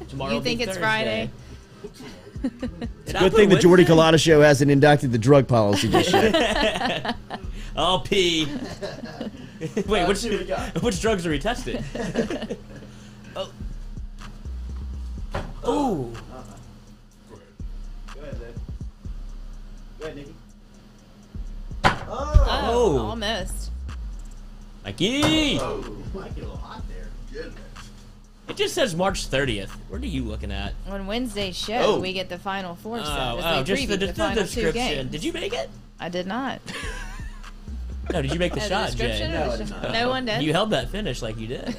tomorrow You will think be it's Thursday. Friday? Good thing the Jordy Culotta Show hasn't inducted the drug policy just yet. I'll pee. Wait, which drugs are we testing? Oh. Oh. Go ahead, Liv. Go ahead, Nikki. Oh, almost. Mikey! Oh, might get a little hot there. Goodness. It just says March 30th. What are you looking at? On Wednesday's show, we get the Final Four stuff. as we Just the preview the final 2 description. games. Did you make it? I did not. No, did you make the The shot, Jay? description? No, I did not. No one did. You held that finish like you did.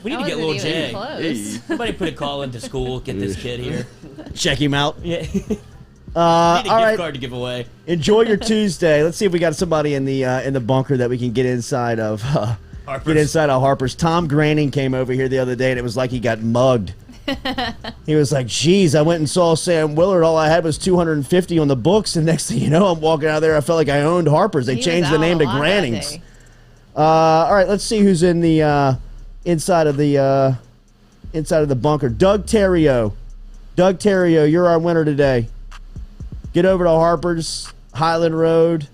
We need to That get wasn't little even Jay. close. Somebody put a call into school. Get this kid here. Check him out. Yeah. Need a All gift right. card to give away. Enjoy your Tuesday. Let's see if we got somebody in the bunker that we can get inside of. Harper's. Tom Granning came over here the other day, and it was like he got mugged. He was like, "Geez, I went and saw Sam Willard. All I had was 250 on the books, and next thing you know, I'm walking out of there. I felt like I owned Harper's. They He changed was the name out to a lot that Granning's." day. All right, let's see who's in the inside of the bunker. Doug Terrio, you're our winner today. Get over to Harper's, Highland Road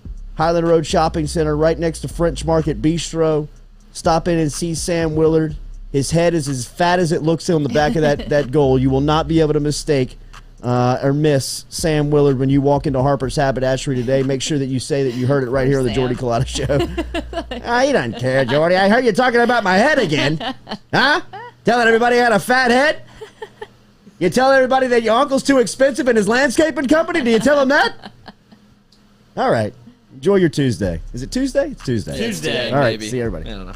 Shopping Center, right next to French Market Bistro. Stop in and see Sam Willard. His head is as fat as it looks on the back of that goal. You will not be able to mistake or miss Sam Willard when you walk into Harper's Haberdashery today. Make sure that you say that you heard it right here on the Sam. Jordy Culotta Show. He doesn't care, Jordy. I heard you talking about my head again. Huh? Telling everybody I had a fat head? You tell everybody that your uncle's too expensive in his landscaping company? Do you tell them that? All right. Enjoy your Tuesday. Is it Tuesday? It's Tuesday. Tuesday. All right. Maybe. See everybody. I don't know.